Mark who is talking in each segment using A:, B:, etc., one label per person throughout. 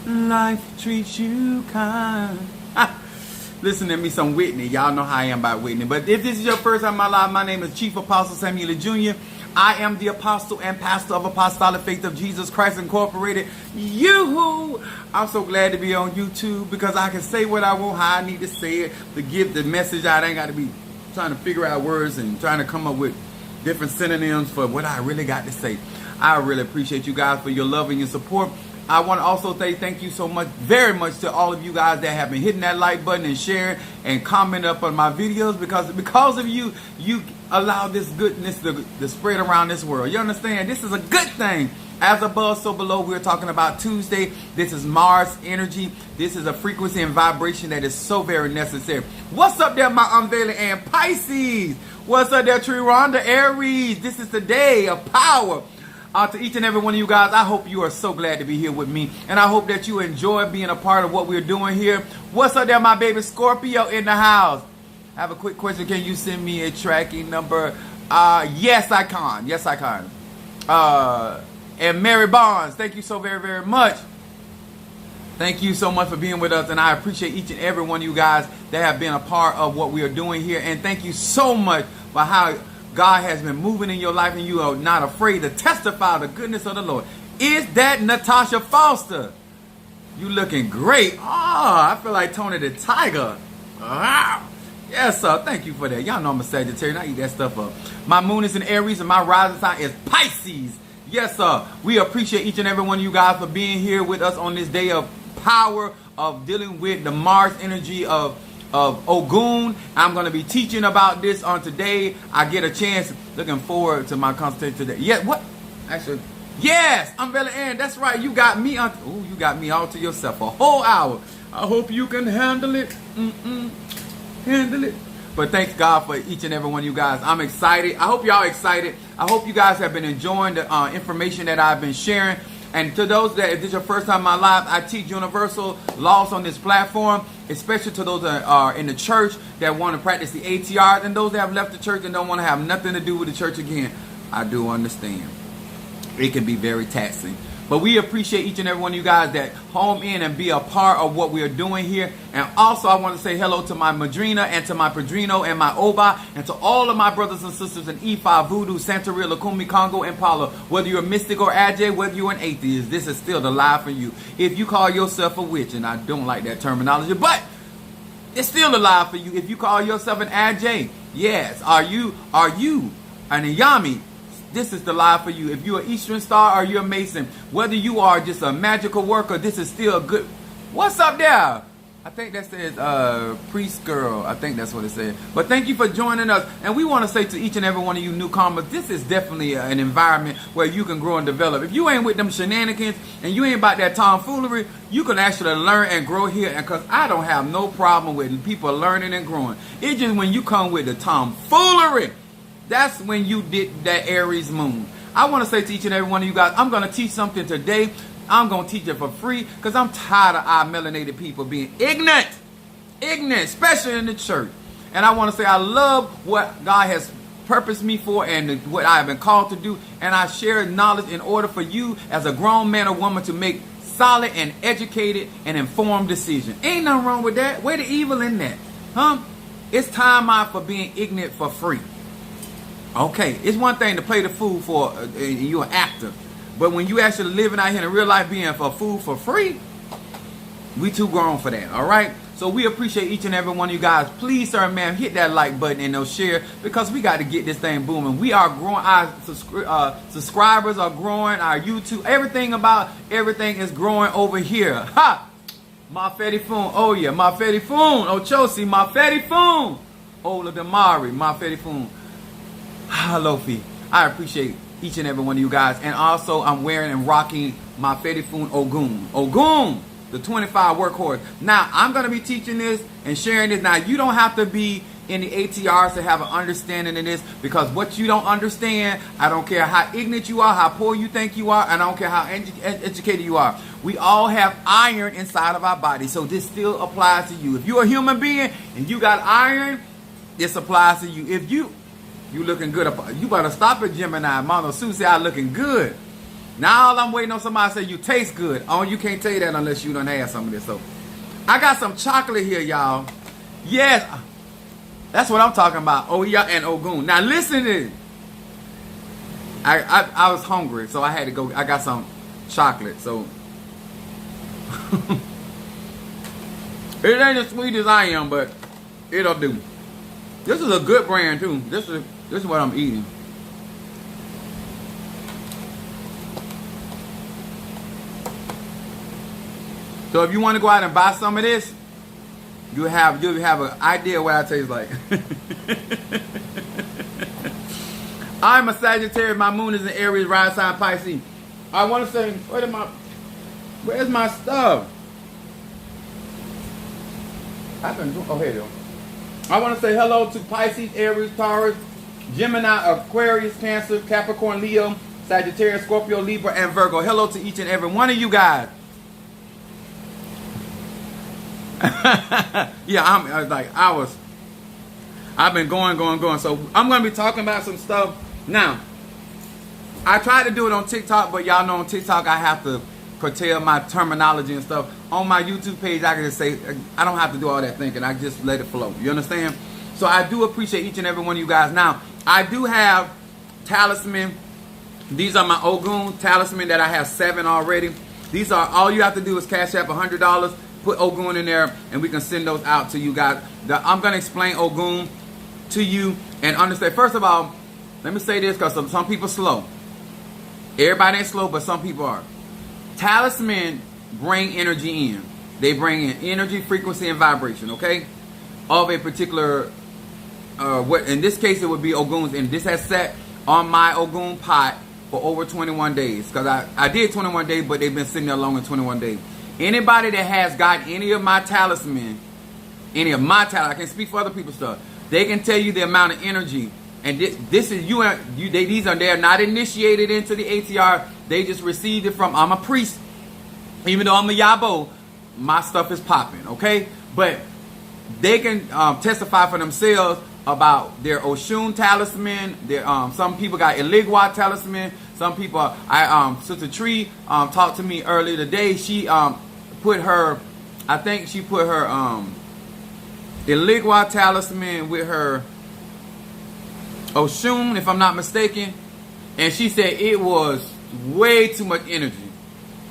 A: life treats you kind. Listen to me some Whitney. Y'all know how I am about Whitney. But if this is your first time in my life, my name is Chief Apostle Samuel Jr. I am the apostle and pastor of Apostolic Faith of Jesus Christ Incorporated. Yoo-hoo! I'm so glad to be on YouTube because I can say what I want, how I need to say it, to give the message out. I ain't got to be trying to figure out words and trying to come up with different synonyms for what I really got to say. I really appreciate you guys for your love and your support. I want to also say thank you so much, very much to all of you guys that have been hitting that like button and sharing and commenting up on my videos because of you, you allow this goodness to spread around this world. You understand? This is a good thing. As above, so below. We're talking about Tuesday. This is Mars energy. This is a frequency and vibration that is so very necessary. What's up there, my unveiling and Pisces? What's up there, Triranda Aries? This is the day of power. To each and every one of you guys, I hope you are so glad to be here with me. And I hope that you enjoy being a part of what we're doing here. What's up there, my baby Scorpio in the house? I have a quick question. Can you send me a tracking number? Yes, I can. Yes, I can. And Mary Barnes, thank you so very, very much. Thank you so much for being with us. And I appreciate each and every one of you guys that have been a part of what we are doing here. And thank you so much for how God has been moving in your life and you are not afraid to testify the goodness of the Lord. Is that Natasha Foster? You looking great. Oh, I feel like Tony the Tiger. Wow. Yes, sir. Thank you for that. Y'all know I'm a Sagittarius. I eat that stuff up. My moon is in Aries and my rising sign is Pisces. Yes, sir. We appreciate each and every one of you guys for being here with us on this day of power, of dealing with the Mars energy of Ogun. I'm going to be teaching about this on today. I get a chance. Looking forward to my consultation today. Yeah, what? Actually, yes, I'm Bella Ann. That's right. You got me on. Oh, you got me all to yourself for a whole hour. I hope you can handle it. Handle it. But thanks God for each and every one of you guys. I'm excited. I hope y'all excited. I hope you guys have been enjoying the information that I've been sharing. And to those that, if this is your first time in my life, I teach universal laws on this platform, especially to those that are in the church that want to practice the ATRs and those that have left the church and don't want to have nothing to do with the church again. I do understand. It can be very taxing. But we appreciate each and every one of you guys that home in and be a part of what we are doing here. And also I want to say hello to my Madrina and to my Padrino and my Oba and to all of my brothers and sisters in Ifa, Voodoo, Santeria, Lukumi, Congo, and Paula. Whether you're a mystic or Ajay, whether you're an atheist, this is still the lie for you. If you call yourself a witch, and I don't like that terminology, but it's still a lie for you. If you call yourself an Ajay, yes, are you an Iyami? This is the lie for you. If you're an Eastern Star or you're a Mason, whether you are just a magical worker, this is still good. What's up there? I think that says priest girl. I think that's what it said. But thank you for joining us. And we want to say to each and every one of you newcomers, this is definitely an environment where you can grow and develop. If you ain't with them shenanigans and you ain't about that tomfoolery, you can actually learn and grow here. And because I don't have no problem with people learning and growing. It's just when you come with the tomfoolery, that's when you did that Aries moon. I want to say to each and every one of you guys, I'm going to teach something today. I'm going to teach it for free because I'm tired of our melanated people being ignorant, especially in the church. And I want to say I love what God has purposed me for and what I have been called to do. And I share knowledge in order for you as a grown man or woman to make solid and educated and informed decisions. Ain't nothing wrong with that. Where the evil in that? Huh? It's time out for being ignorant for free. Okay, it's one thing to play the fool for you're an actor, but when you actually living out here in real life being a fool for free, we too grown for that. All right, so we appreciate each and every one of you guys. Please, sir, man, hit that like button and they'll share because we got to get this thing booming. We are growing. Our subscribers are growing. Our YouTube, everything is growing over here. Ha! Mafedi Foon. Oh yeah, Mafedi Foon. Ochosi, Mafedi Foon. Ola Damari, Mafedi Foon. Lofi, I appreciate each and every one of you guys. And also, I'm wearing and rocking my Fedifun Ogun, the 25 workhorse. Now, I'm going to be teaching this and sharing this. Now, you don't have to be in the ATRs to have an understanding of this because what you don't understand, I don't care how ignorant you are, how poor you think you are, and I don't care how educated you are. We all have iron inside of our body, so this still applies to you. If you're a human being and you got iron, this applies to you. If you looking good, you better stop it, Gemini. Mono Susie, I looking good. Now all I'm waiting on somebody to say you taste good. Oh, you can't tell you that unless you done have some of this. So I got some chocolate here, y'all. Yes, that's what I'm talking about. Oya and Ogun. Now listen to this. I was hungry, so I had to go. I got some chocolate, so it ain't as sweet as I am, but it'll do. This is a good brand too. This is what I'm eating. So if you want to go out and buy some of this, you'll have an idea what I taste like. I'm a Sagittarius. My moon is in Aries, rising sign Pisces. I want to say, where's my stuff? Oh, here you go. I want to say hello to Pisces, Aries, Taurus, Gemini, Aquarius, Cancer, Capricorn, Leo, Sagittarius, Scorpio, Libra, and Virgo. Hello to each and every one of you guys. Yeah, I've been going. So I'm going to be talking about some stuff. Now, I tried to do it on TikTok, but y'all know on TikTok I have to curtail my terminology and stuff. On my YouTube page, I can just say, I don't have to do all that thinking. I just let it flow. You understand? So I do appreciate each and every one of you guys. Now, I do have talisman. These are my Ogun talisman that I have 7 already. These are, all you have to do is cash app $100. Put Ogun in there, and we can send those out to you guys. I'm going to explain Ogun to you and understand. First of all, let me say this, because some people slow. Everybody ain't slow, but some people are. Talisman bring energy in. They bring in energy, frequency, and vibration, okay? Of a particular, what in this case it would be Ogun's. And this has sat on my Ogun pot for over 21 days. Because I did 21 days, but they've been sitting there longer than 21 days. Anybody that has got any of my talisman, I can speak for other people's stuff. They can tell you the amount of energy. And this is these are they're not initiated into the ATR. They just received it from. I'm a priest, even though I'm a Yabo. My stuff is popping, okay? But they can testify for themselves about their Oshun talisman. Their some people got Eligwa talisman. Some people, Sister Tree talked to me earlier today. She put her Eligwa talisman with her Oshun, if I'm not mistaken, and she said it was way too much energy.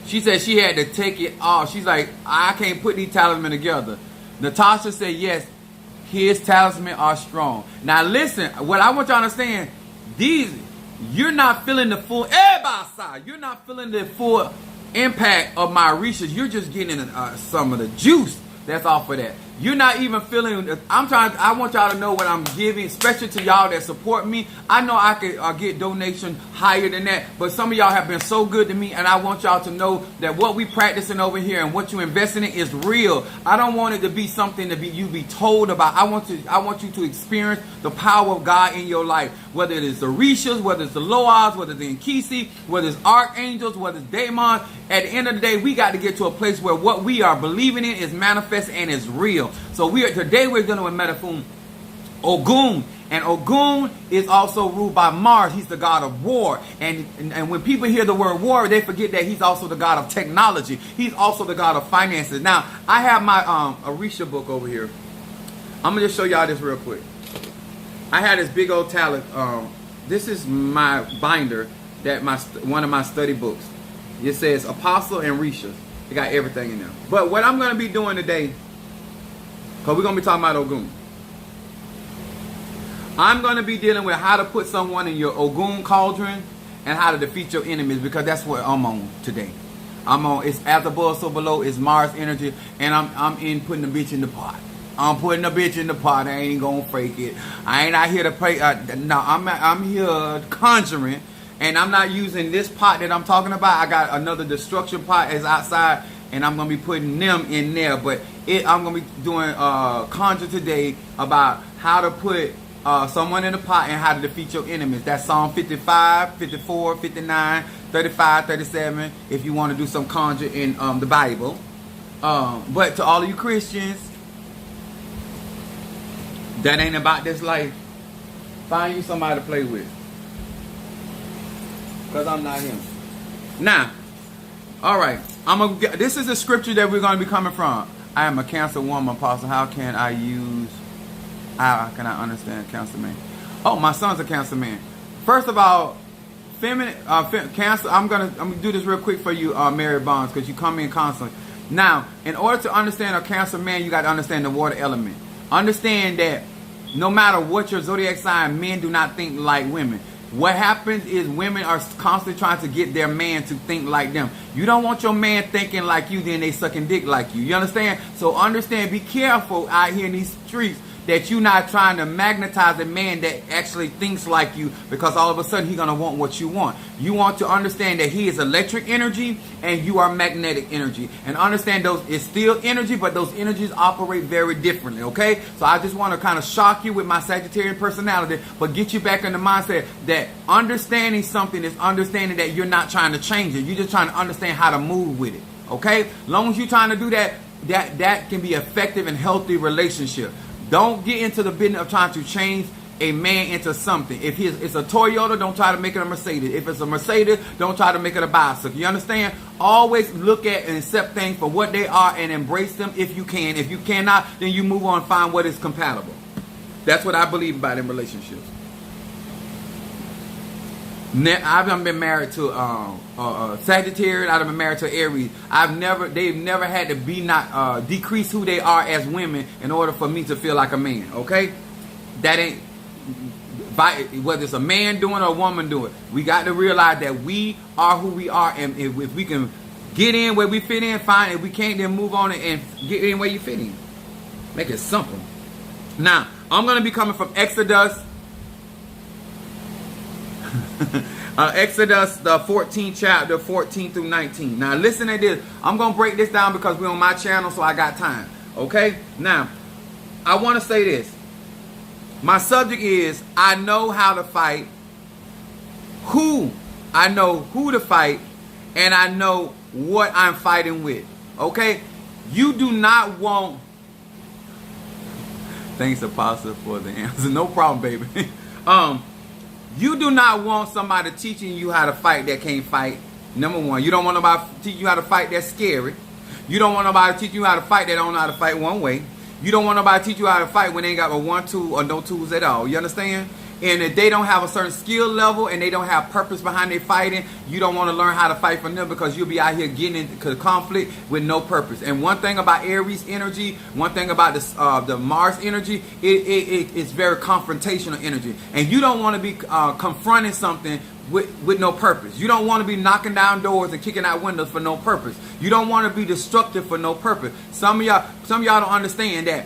A: She said she had to take it off. She's like, I can't put these talisman together. Natasha said, yes, his talisman are strong. Now listen, what I want y'all to understand, you're not feeling the full, you're not feeling the full impact of my Orishas. You're just getting some of the juice that's off of that. You're not even feeling. I want y'all to know what I'm giving, especially to y'all that support me. I know I could get donation higher than that, but some of y'all have been so good to me, and I want y'all to know that what we practicing over here and what you investing in is real. I don't want it to be something to you be told about. I want you to experience the power of God in your life, whether it is the Orishas, whether it's the Loas, whether it's the Nkisi, whether it's archangels, whether it's daemons. At the end of the day, we got to get to a place where what we are believing in is manifest and is real. So today we're dealing with Metafun Ogun. And Ogun is also ruled by Mars. He's the god of war. And when people hear the word war, they forget that he's also the god of technology. He's also the god of finances. Now, I have my Orisha book over here. I'm going to just show y'all this real quick. I had this big old talent. This is my binder, that one of my study books. It says Apostle and Risha. It got everything in there. But what I'm going to be doing today, because we're going to be talking about Ogun. I'm going to be dealing with how to put someone in your Ogun cauldron and how to defeat your enemies, because that's what I'm on today. It's as above, so below. It's Mars energy, and I'm in putting the bitch in the pot. I'm putting the bitch in the pot. I ain't going to fake it. I ain't out here to pray. No, I'm here conjuring, and I'm not using this pot that I'm talking about. I got another destruction pot is outside, and I'm going to be putting them in there. But I'm going to be doing conjure today about how to put someone in the pot and how to defeat your enemies. That's Psalm 55, 54, 59, 35, 37, if you want to do some conjure in the Bible. But to all of you Christians, that ain't about this life. Find you somebody to play with. Because I'm not him. Now, all right. This is the scripture that we're going to be coming from. I am a Cancer woman, Apostle. How can I understand Cancer man? Oh, my son's a Cancer man. First of all, Cancer. I'm gonna do this real quick for you, Mary Bonds, because you come in constantly. Now, in order to understand a Cancer man, you got to understand the water element. Understand that no matter what your zodiac sign, men do not think like women. What happens is women are constantly trying to get their man to think like them. You don't want your man thinking like you, then they sucking dick like you. You understand? So understand, be careful out here in these streets that you're not trying to magnetize a man that actually thinks like you, because all of a sudden he's going to want what you want. You want to understand that he is electric energy and you are magnetic energy. And understand those is still energy, but those energies operate very differently, okay? So I just want to kind of shock you with my Sagittarian personality, but get you back in the mindset that understanding something is understanding that you're not trying to change it. You're just trying to understand how to move with it, okay? As long as you're trying to do that, that can be effective and healthy relationship. Don't get into the business of trying to change a man into something. If it's a Toyota, don't try to make it a Mercedes. If it's a Mercedes, don't try to make it a bicycle. You understand? Always look at and accept things for what they are and embrace them if you can. If you cannot, then you move on and find what is compatible. That's what I believe about in relationships. I've been married to Sagittarius. I've been married to Aries. They've never had to decrease who they are as women in order for me to feel like a man. Okay, that ain't whether it's a man doing it or a woman doing it. We got to realize that we are who we are, and if we can get in where we fit in, fine. If we can't, then move on and get in where you fit in. Make it simple. Now I'm gonna be coming from Exodus. Exodus, the 14th chapter, 14 through 19. Now listen to this. I'm going to break this down because we're on my channel, so I got time. Okay? Now, I want to say this. My subject is, I know how to fight. I know who to fight, and I know what I'm fighting with. Okay? You do not want... Thanks, Apostle, for the answer. No problem, baby. You do not want somebody teaching you how to fight that can't fight. Number one, you don't want nobody teaching you how to fight that's scary. You don't want nobody teaching you how to fight that don't know how to fight one way. You don't want nobody teach you how to fight when they ain't got a 1, 2, or no tools at all. You understand? And if they don't have a certain skill level and they don't have purpose behind their fighting, you don't want to learn how to fight for them, because you'll be out here getting into conflict with no purpose. And one thing about Aries energy, one thing about the Mars energy, it's very confrontational energy. And you don't want to be confronting something with no purpose. You don't want to be knocking down doors and kicking out windows for no purpose. You don't want to be destructive for no purpose. Some of y'all don't understand that.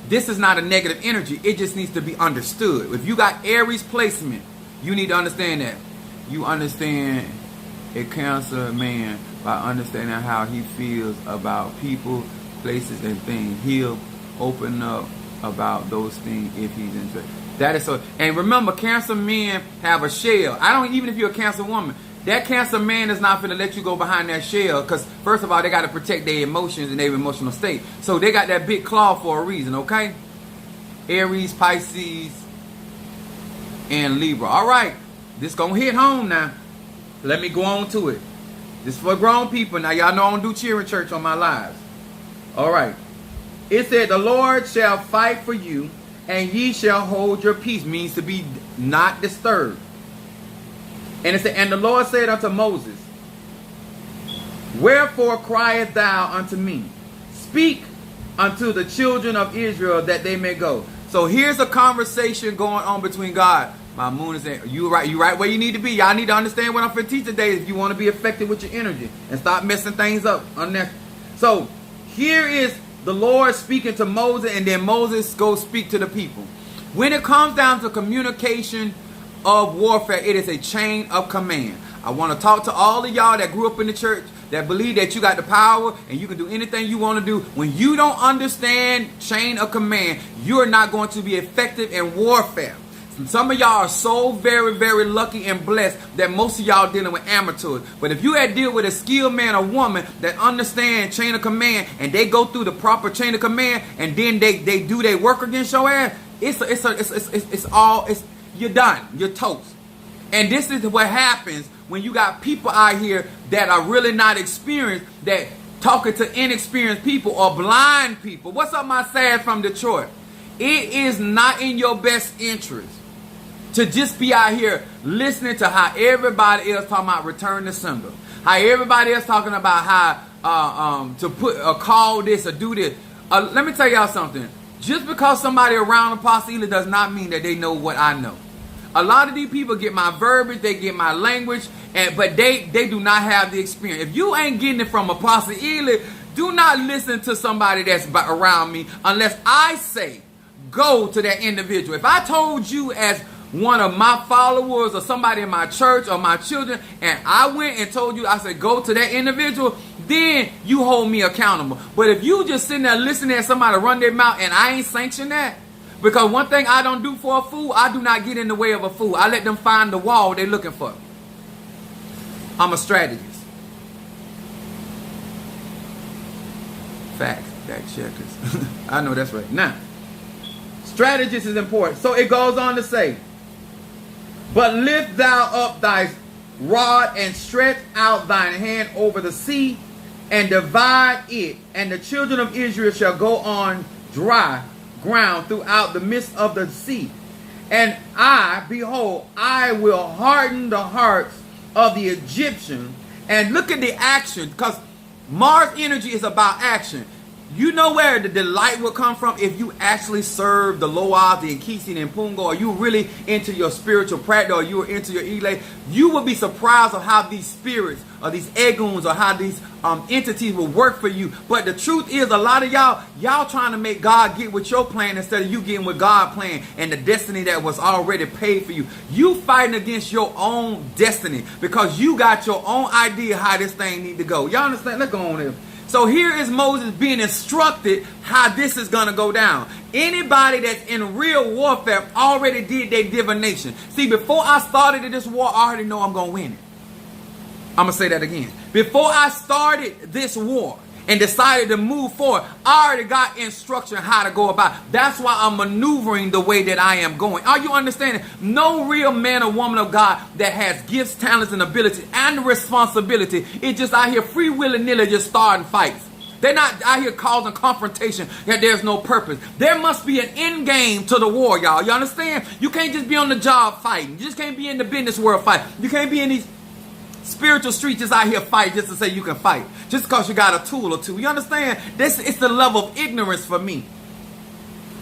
A: This is not a negative energy. It just needs to be understood. If you got Aries placement, you need to understand that. You understand a Cancer man by understanding how he feels about people, places, and things. He'll open up about those things if he's interested. That is so. And remember, Cancer men have a shell. Even if you're a Cancer woman, that Cancer man is not going to let you go behind that shell, because first of all, they got to protect their emotions and their emotional state. So they got that big claw for a reason, okay? Aries, Pisces, and Libra. All right, this going to hit home now. Let me go on to it. This is for grown people. Now, y'all know I don't do cheering church on my lives. All right. It said, the Lord shall fight for you, and ye shall hold your peace. Means to be not disturbed. And it said, and the Lord said unto Moses, wherefore criest thou unto me? Speak unto the children of Israel that they may go. So here's a conversation going on between God. My moon is saying, you right where you need to be. Y'all need to understand what I'm going to teach today if you want to be effective with your energy and stop messing things up. So here is the Lord speaking to Moses, and then Moses goes speak to the people. When it comes down to communication of warfare, it is a chain of command. I want to talk to all of y'all that grew up in the church, that believe that you got the power and you can do anything you want to do. When you don't understand chain of command, you're not going to be effective in warfare. Some of y'all are so very, very lucky and blessed that most of y'all dealing with amateurs. But if you had deal with a skilled man or woman that understand chain of command, and they go through the proper chain of command, and then they do their work against your ass, you're done. You're toast. And this is what happens when you got people out here that are really not experienced, that talking to inexperienced people or blind people. What's up, my sad from Detroit? It is not in your best interest to just be out here listening to how everybody else talking about return to sender. How everybody else talking about how to put call this or do this. Let me tell y'all something. Just because somebody around Apostle Ely does not mean that they know what I know. A lot of these people get my verbiage, they get my language, but they do not have the experience. If you ain't getting it from Apostle Ely, do not listen to somebody that's around me unless I say go to that individual. If I told you as one of my followers or somebody in my church or my children, and I went and told you, I said go to that individual, then you hold me accountable. But if you just sitting there listening at somebody run their mouth and I ain't sanction that, because one thing I don't do for a fool, I do not get in the way of a fool. I let them find the wall they're looking for. I'm a strategist. Facts. Fact checkers. I know that's right. Now, strategist is important. So it goes on to say, but lift thou up thy rod and stretch out thine hand over the sea and divide it, and the children of Israel shall go on dry ground throughout the midst of the sea. And I, behold, I will harden the hearts of the Egyptians. And look at the action, because Mars energy is about action. You know where the delight will come from if you actually serve the Loas, the Nkisi, and Pungo, or you really into your spiritual practice, or you are into your Ile. You will be surprised of how these spirits, or these eguns, or how these entities will work for you. But the truth is, a lot of y'all trying to make God get with your plan instead of you getting with God's plan and the destiny that was already paid for you. You fighting against your own destiny because you got your own idea how this thing need to go. Y'all understand? Let's go on here. So here is Moses being instructed how this is going to go down. Anybody that's in real warfare already did their divination. See, before I started this war, I already know I'm going to win it. I'm going to say that again. Before I started this war and decided to move forward, I already got instruction how to go about it. That's why I'm maneuvering the way that I am going. Are you understanding? No real man or woman of God that has gifts, talents, and ability and responsibility is just out here free willy-nilly just starting fights. They're not out here causing confrontation that there's no purpose. There must be an end game to the war, y'all. You understand? You can't just be on the job fighting. You just can't be in the business world fighting. You can't be in these spiritual streets just out here fight just to say you can fight. Just because you got a tool or two. You understand? This is the level of ignorance for me.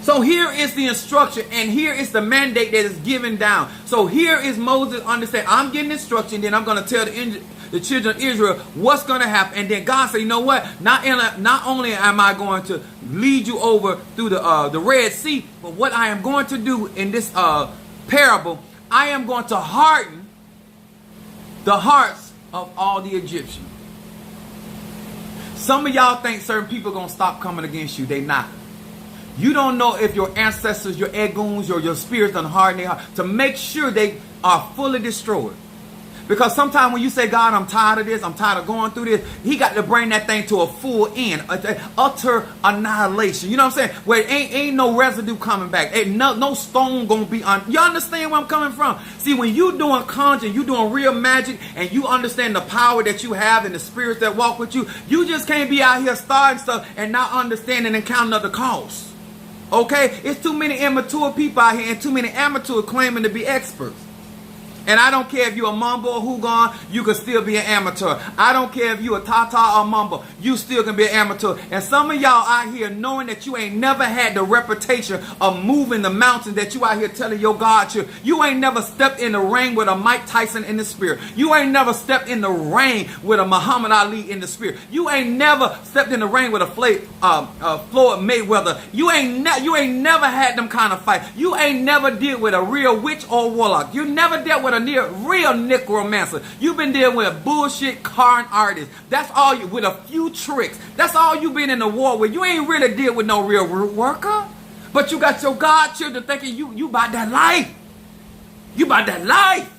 A: So here is the instruction and here is the mandate that is given down. So here is Moses understand. I'm getting instruction, then I'm going to tell the children of Israel what's going to happen. And then God said, you know what? Not only am I going to lead you over through the Red Sea, but what I am going to do in this parable, I am going to harden the hearts of all the Egyptians. Some of y'all think certain people are going to stop coming against you. They not. You don't know if your ancestors, your eguns, your spirits done harden their heart to make sure they are fully destroyed. Because sometimes when you say, God, I'm tired of this, I'm tired of going through this, he got to bring that thing to a full end, utter annihilation. You know what I'm saying? Where ain't no residue coming back. Ain't no stone going to be on. You understand where I'm coming from? See, when you doing conjuring, you doing real magic, and you understand the power that you have and the spirits that walk with you, you just can't be out here starting stuff and not understanding and counting up the cost. Okay? It's too many immature people out here and too many amateurs claiming to be experts. And I don't care if you're a Mumbo or Hugon, you can still be an amateur. I don't care if you're a Tata or Mumbo, you still can be an amateur. And some of y'all out here knowing that you ain't never had the reputation of moving the mountains that you out here telling your God you ain't never stepped in the ring with a Mike Tyson in the spirit. You ain't never stepped in the ring with a Muhammad Ali in the spirit. You ain't never stepped in the ring with a Floyd Mayweather. You ain't never had them kind of fights. You ain't never dealt with a real witch or warlock. You never dealt with a real necromancer. You've been dealing with a bullshit con artist. That's all you, with a few tricks. That's all you been in the war with. You ain't really deal with no real root worker. But you got your godchildren thinking you about that life. You about that life.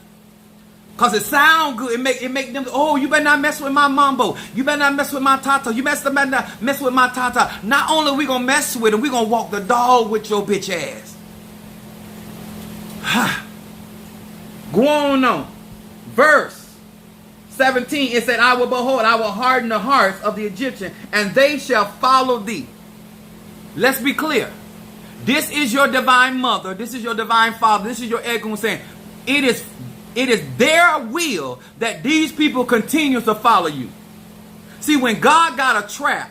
A: Cause it sound good. It make them, oh, you better not mess with my Mambo. You better not mess with my Tata. You better not mess with my Tata. Not only we gonna mess with him, we gonna walk the dog with your bitch ass. Go on. Verse 17, it said, I will harden the hearts of the Egyptian, and they shall follow thee. Let's be clear. This is your divine mother. This is your divine father. This is your Egun saying, it is their will that these people continue to follow you. See, when God got a trap,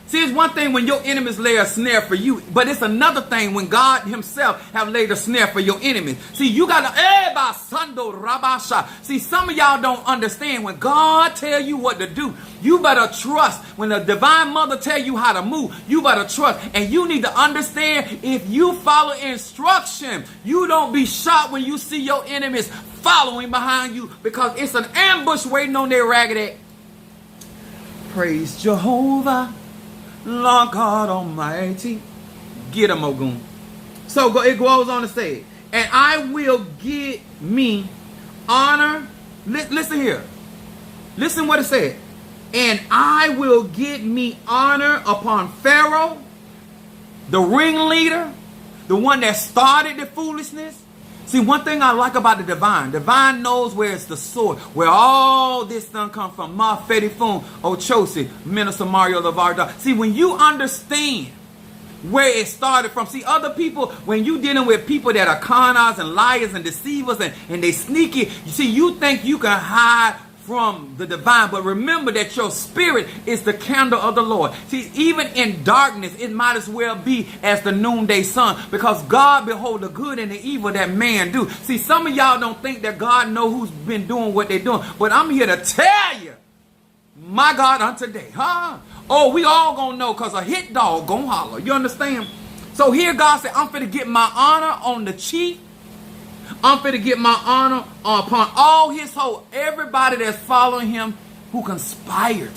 A: see, it's one thing when your enemies lay a snare for you, but it's another thing when God himself have laid a snare for your enemies. See, you got to, see, some of y'all don't understand when God tell you what to do. You better trust. When the divine mother tell you how to move, you better trust. And you need to understand, if you follow instruction, you don't be shocked when you see your enemies following behind you, because it's an ambush waiting on their ragged egg. Praise Jehovah, Lord God Almighty. Get him, Ogun. So it goes on to say, and I will get me honor. Listen here. Listen what it said. And I will get me honor upon Pharaoh, the ringleader, the one that started the foolishness. See, one thing I like about the divine knows where it's the source, where all this done come from. Ma Fedifun Ochosi, Minister Mario Lavarda. See, when you understand where it started from, see, other people, when you dealing with people that are conners and liars and deceivers and they sneaky, you see, you think you can hide from the divine, but remember that your spirit is the candle of the Lord. See, even in darkness, it might as well be as the noonday sun, because God behold the good and the evil that man do. See, some of y'all don't think that God know who's been doing what they're doing, but I'm here to tell you, my God, on today, huh? Oh, we all gonna know, because a hit dog gonna holler. You understand? So here God said, I'm finna get my honor on the chief. I'm finna get my honor upon all his whole, everybody that's following him, who conspired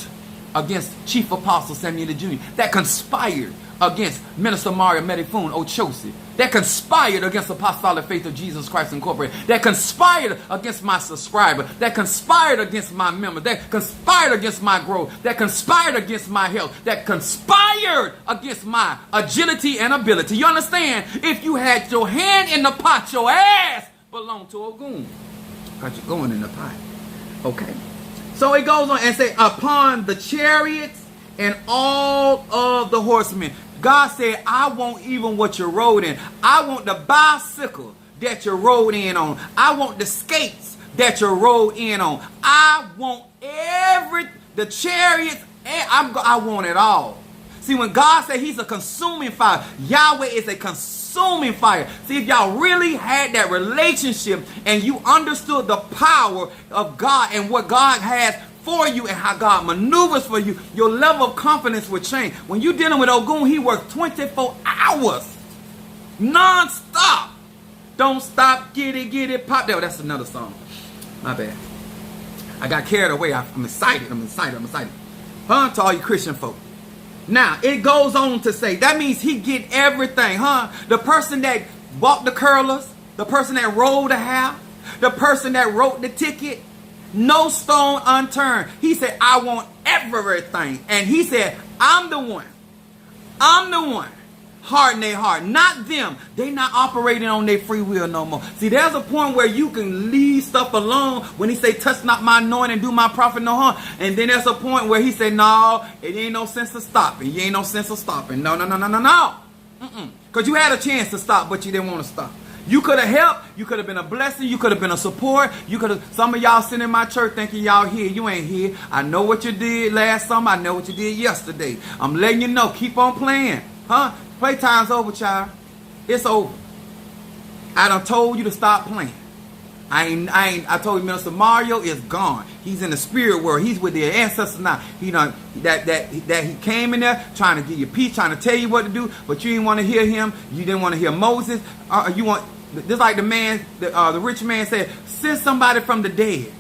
A: against Chief Apostle Samuel Jr., that conspired against Minister Mario Medifun Ochosi, that conspired against Apostolic Faith of Jesus Christ Incorporated, that conspired against my subscriber, that conspired against my members, that conspired against my growth, that conspired against my health, that conspired against my agility and ability. You understand? If you had your hand in the pot, your ass belonged to Ogun. Because you're going in the pot. Okay. So it goes on and say, upon the chariots and all of the horsemen. God said, I want even what you rode in. I want the bicycle that you rode in on. I want the skates that you rode in on. I want the chariots. I want it all. See, when God said he's a consuming fire, Yahweh is a consuming fire. See, if y'all really had that relationship and you understood the power of God and what God has for you and how God maneuvers for you, your level of confidence would change. When you're dealing with Ogun, he works 24 hours, non-stop. Don't stop, get it, pop. That's another song. My bad. I got carried away. I'm excited. Huh? To all you Christian folk. Now, it goes on to say, that means he get everything, huh? The person that bought the curlers, the person that rolled the hair, the person that wrote the ticket, no stone unturned. He said, I want everything. And he said, I'm the one. Harden their heart, not them. They not operating on their free will no more. See, there's a point where you can leave stuff alone when he say, touch not my anointing and do my prophet no harm. And then there's a point where he said, no, it ain't no sense of stopping. You ain't no sense of stopping. No. Because you had a chance to stop, but you didn't want to stop. You could have helped. You could have been a blessing. You could have been a support. You could have. Some of y'all sitting in my church thinking y'all here. You ain't here. I know what you did last summer. I know what you did yesterday. I'm letting you know. Keep on playing. Huh? Playtime's over, child. It's over. I done told you to stop playing. I told you Minister Mario is gone. He's in the spirit world. He's with the ancestors now. He done that he came in there trying to give you peace, trying to tell you what to do, but you didn't want to hear him. You didn't want to hear Moses. Just like the man, the rich man said, send somebody from the dead.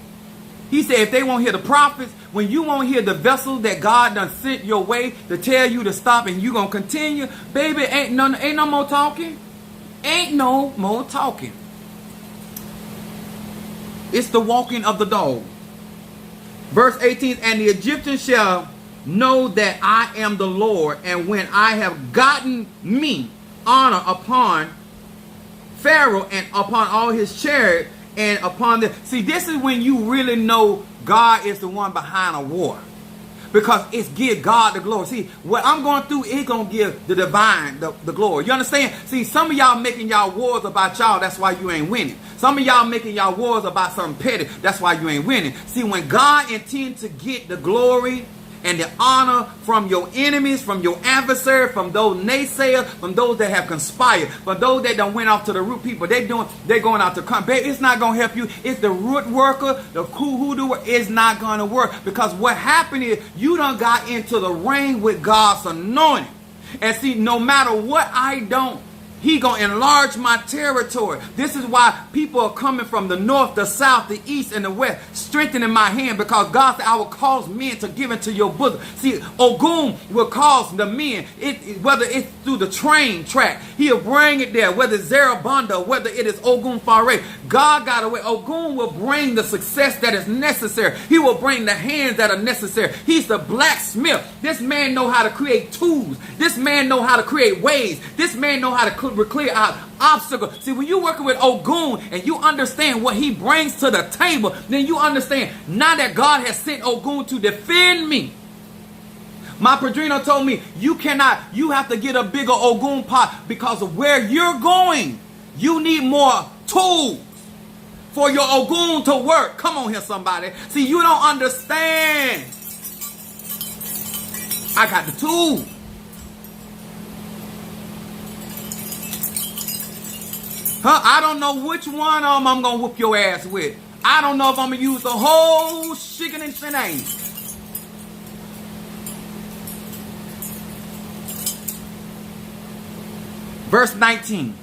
A: He said, if they won't hear the prophets, when you won't hear the vessel that God done sent your way to tell you to stop and you gonna continue, baby, ain't no more talking. Ain't no more talking. It's the walking of the dog. Verse 18, and the Egyptians shall know that I am the Lord, and when I have gotten me honor upon Pharaoh and upon all his chariot and upon the... See, this is when you really know God is the one behind a war. Because it's give God the glory. See, what I'm going through, it's going to give the divine the glory. You understand? See, some of y'all making y'all wars about y'all. That's why you ain't winning. Some of y'all making y'all wars about something petty. That's why you ain't winning. See, when God intends to get the glory and the honor from your enemies, from your adversary, from those naysayers, from those that have conspired, from those that done went off to the root people, they're going out to come. It's not going to help you. It's the root worker, the hoodoo, is not going to work. Because what happened is you done got into the ring with God's anointing. And see, no matter what I don't, He gonna enlarge my territory. This is why people are coming from the north, the south, the east, and the west, strengthening my hand, because God said, I will cause men to give into your bosom. See, Ogun will cause the men, whether it's through the train track, He'll bring it there, whether it's Zarabanda, whether it is Ogun Fare. God got a way. Ogun will bring the success that is necessary. He will bring the hands that are necessary. He's the blacksmith. This man know how to create tools. This man know how to create ways. This man know how to clear out obstacles. See, when you're working with Ogun and you understand what he brings to the table, then you understand now that God has sent Ogun to defend me. My Padrino told me, you have to get a bigger Ogun pot, because of where you're going, you need more tools for your Ogun to work. Come on here, somebody. See, you don't understand. I got the tools. I don't know which one of them I'm going to whoop your ass with. I don't know if I'm going to use the whole chicken and shebang. Verse 19.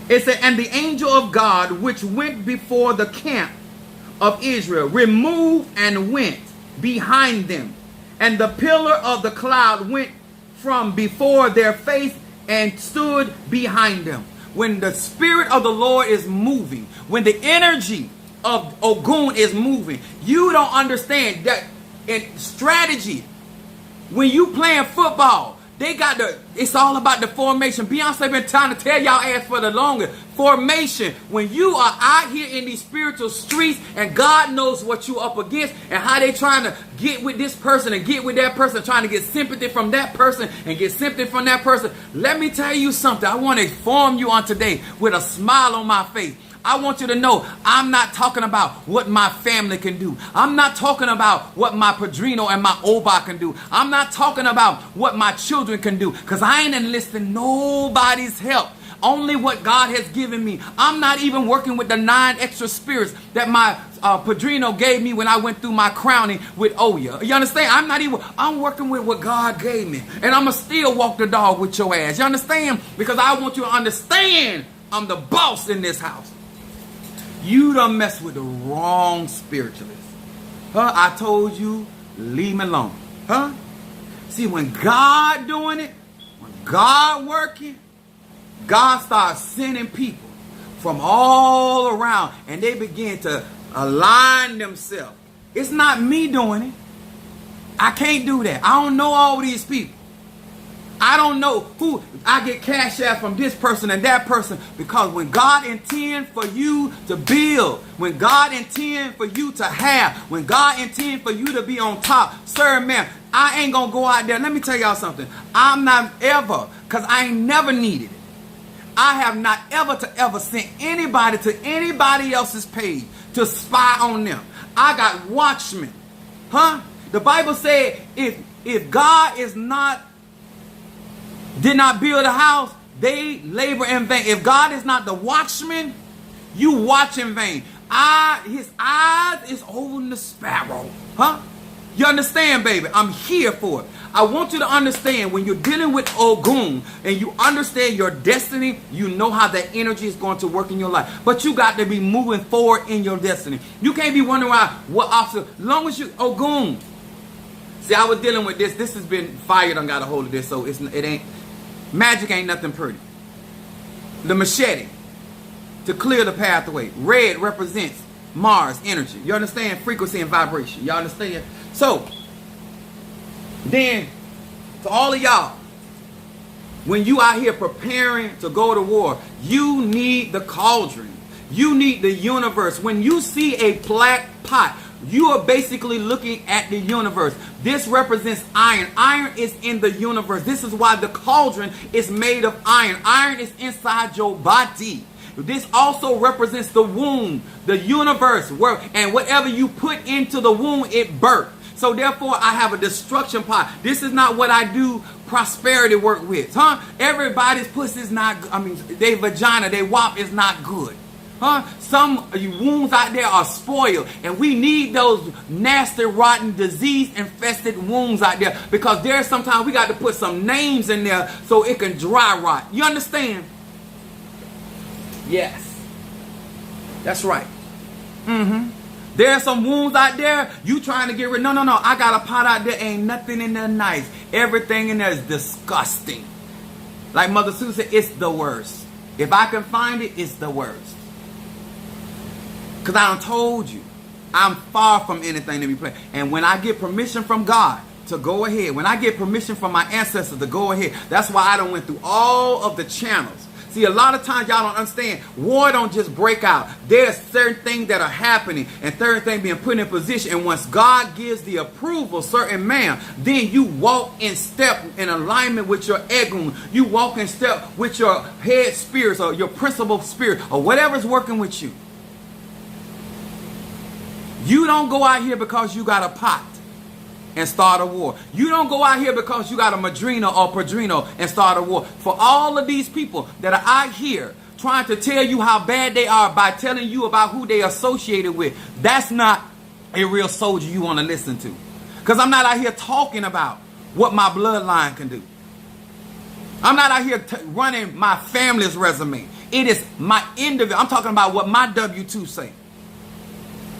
A: It said, and the angel of God, which went before the camp of Israel, removed and went behind them. And the pillar of the cloud went from before their face and stood behind them. When the Spirit of the Lord is moving, when the energy of Ogun is moving, you don't understand that in strategy. When you playing football, it's all about the formation. Beyonce been trying to tell y'all ass for the longest. Formation. When you are out here in these spiritual streets and God knows what you up against and how they trying to get with this person and get with that person, trying to get sympathy from that person and get sympathy from that person. Let me tell you something. I want to inform you on today with a smile on my face. I want you to know I'm not talking about what my family can do. I'm not talking about what my Padrino and my Oba can do. I'm not talking about what my children can do, because I ain't enlisting nobody's help. Only what God has given me. I'm not even working with the 9 extra spirits that my Padrino gave me when I went through my crowning with Oya. You understand? I'm working with what God gave me. And I'm going to still walk the dog with your ass. You understand? Because I want you to understand I'm the boss in this house. You done mess with the wrong spiritualist. I told you, leave me alone. See, when God doing it, when God working, God starts sending people from all around, and they begin to align themselves. It's not me doing it. I can't do that. I don't know all these people. I don't know who. I get cash out from this person and that person, because when God intends for you to build, when God intends for you to have, when God intends for you to be on top, sir, ma'am, I ain't going to go out there. Let me tell y'all something. I'm not ever, because I ain't never needed it. I have not ever sent anybody to anybody else's page to spy on them. I got watchmen. The Bible said if God did not build a house, they labor in vain. If God is not the watchman, you watch in vain. His eyes is over the sparrow. You understand, baby? I'm here for it. I want you to understand, when you're dealing with Ogun and you understand your destiny, you know how that energy is going to work in your life. But you got to be moving forward in your destiny. You can't be wondering why, what obstacle. As long as you, Ogun. See, I was dealing with this. This has been fired. I got a hold of this, so it ain't. Magic ain't nothing pretty. The machete to clear the pathway. Red represents Mars energy. You understand? Frequency and vibration. Y'all understand? So, then, to all of y'all, when you out here preparing to go to war, you need the cauldron. You need the universe. When you see a black pot, you are basically looking at the universe. This represents iron. Iron is in the universe. This is why the cauldron is made of iron. Iron is inside your body. This also represents the womb, the universe, and whatever you put into the womb, it births. So therefore, I have a destruction pot. This is not what I do prosperity work with, huh? Everybody's pussy is not, their vagina, their wop is not good. Huh? Some wombs out there are spoiled, and we need those nasty, rotten, disease-infested wombs out there, because there's sometimes we got to put some names in there so it can dry rot. You understand? Yes. That's right. There are some wounds out there you trying to get rid. No. I got a pot out there. Ain't nothing in there nice. Everything in there is disgusting. Like Mother Sue said, it's the worst. If I can find it, it's the worst. Because I done told you, I'm far from anything to be played. And when I get permission from God to go ahead, when I get permission from my ancestors to go ahead, that's why I done went through all of the channels. See, a lot of times y'all don't understand. War don't just break out. There's certain things that are happening and certain things being put in position. And once God gives the approval, certain man, then you walk in step in alignment with your egun. You walk in step with your head spirits or your principal spirit or whatever's working with you. You don't go out here because you got a pot and start a war. You don't go out here because you got a madrina or padrino and start a war. For all of these people that are out here trying to tell you how bad they are by telling you about who they associated with, that's not a real soldier you want to listen to. Because I'm not out here talking about what my bloodline can do. I'm not out here running my family's resume. It is my individual. I'm talking about what my W-2 say.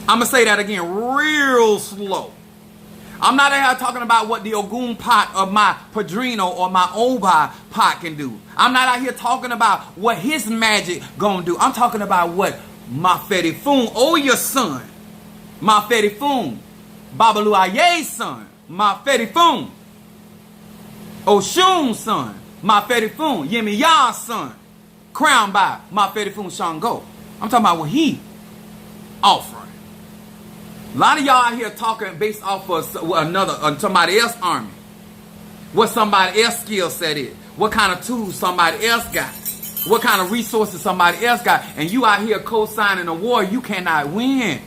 A: I'm going to say that again real slow. I'm not out here talking about what the Ogun pot of my Padrino or my Oba pot can do. I'm not out here talking about what his magic gonna do. I'm talking about what Mafeti Fun, Oya's son, Mafeti Fun, Babalu Aye's son, Mafeti Fun, Oshun's son, Mafeti Fun, Yemi Ya's son, crowned by Mafeti Fun Shango. I'm talking about what he offering. A lot of y'all out here talking based off of somebody else's army. What somebody else's skill set is. What kind of tools somebody else got. What kind of resources somebody else got. And you out here co-signing a war you cannot win.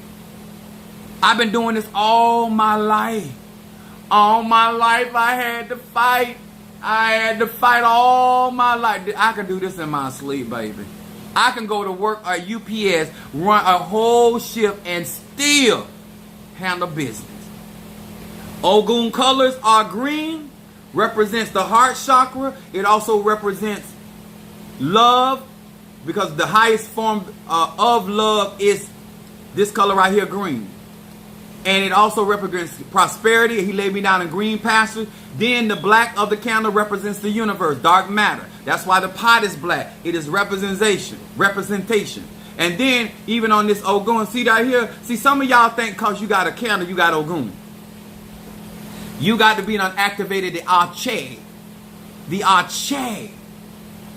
A: I've been doing this all my life. All my life I had to fight. I had to fight all my life. I can do this in my sleep, baby. I can go to work at UPS, run a whole shift, and still handle business. Ogun colors are green, represents the heart chakra. It also represents love, because the highest form of love is this color right here, green. And it also represents prosperity. He laid me down in green pastures. Then the black of the candle represents the universe, dark matter. That's why the pot is black. It is representation. And then, even on this Ogun, see right here? See, some of y'all think because you got a candle, you got Ogun. You got to be unactivated the arche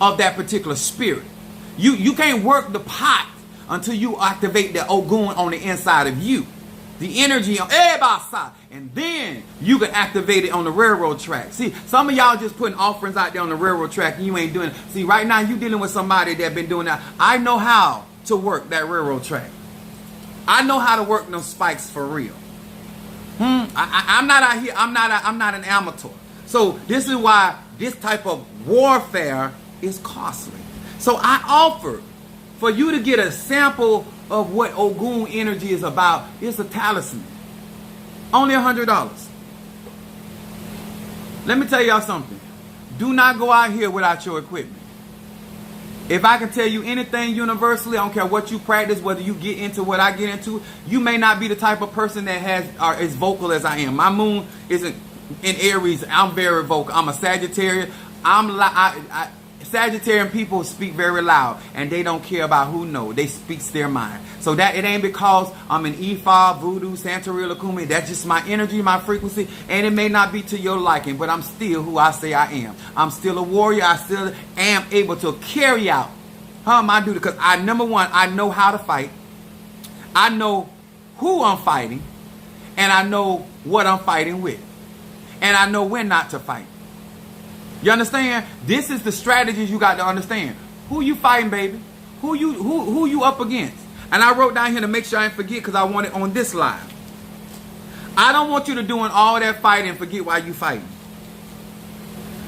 A: of that particular spirit. You can't work the pot until you activate the Ogun on the inside of you. The energy on everybody's side. And then you can activate it on the railroad track. See, some of y'all just putting offerings out there on the railroad track and you ain't doing it. See, right now you dealing with somebody that been doing that. I know how to work that railroad track. I know how to work those spikes for real. I'm not out here. I'm not an amateur. So this is why this type of warfare is costly. So I offer for you to get a sample of what Ogun energy is about. It's a talisman. Only $100. Let me tell y'all something. Do not go out here without your equipment. If I can tell you anything universally, I don't care what you practice, whether you get into what I get into, you may not be the type of person that has or as vocal as I am. My moon isn't in Aries. I'm very vocal. I'm a Sagittarius. Sagittarian people speak very loud, and they don't care about who knows. They speak their mind. So that it ain't because I'm an Ifa, Voodoo, Santeria, Lakumi. That's just my energy, my frequency, and it may not be to your liking, but I'm still who I say I am. I'm still a warrior. I still am able to carry out My duty, because number one, I know how to fight. I know who I'm fighting, and I know what I'm fighting with, and I know when not to fight. You understand? This is the strategies you got to understand. Who you fighting, baby? Who you up against? And I wrote down here to make sure I didn't forget, because I want it on this line. I don't want you to doing all that fighting and forget why you fighting.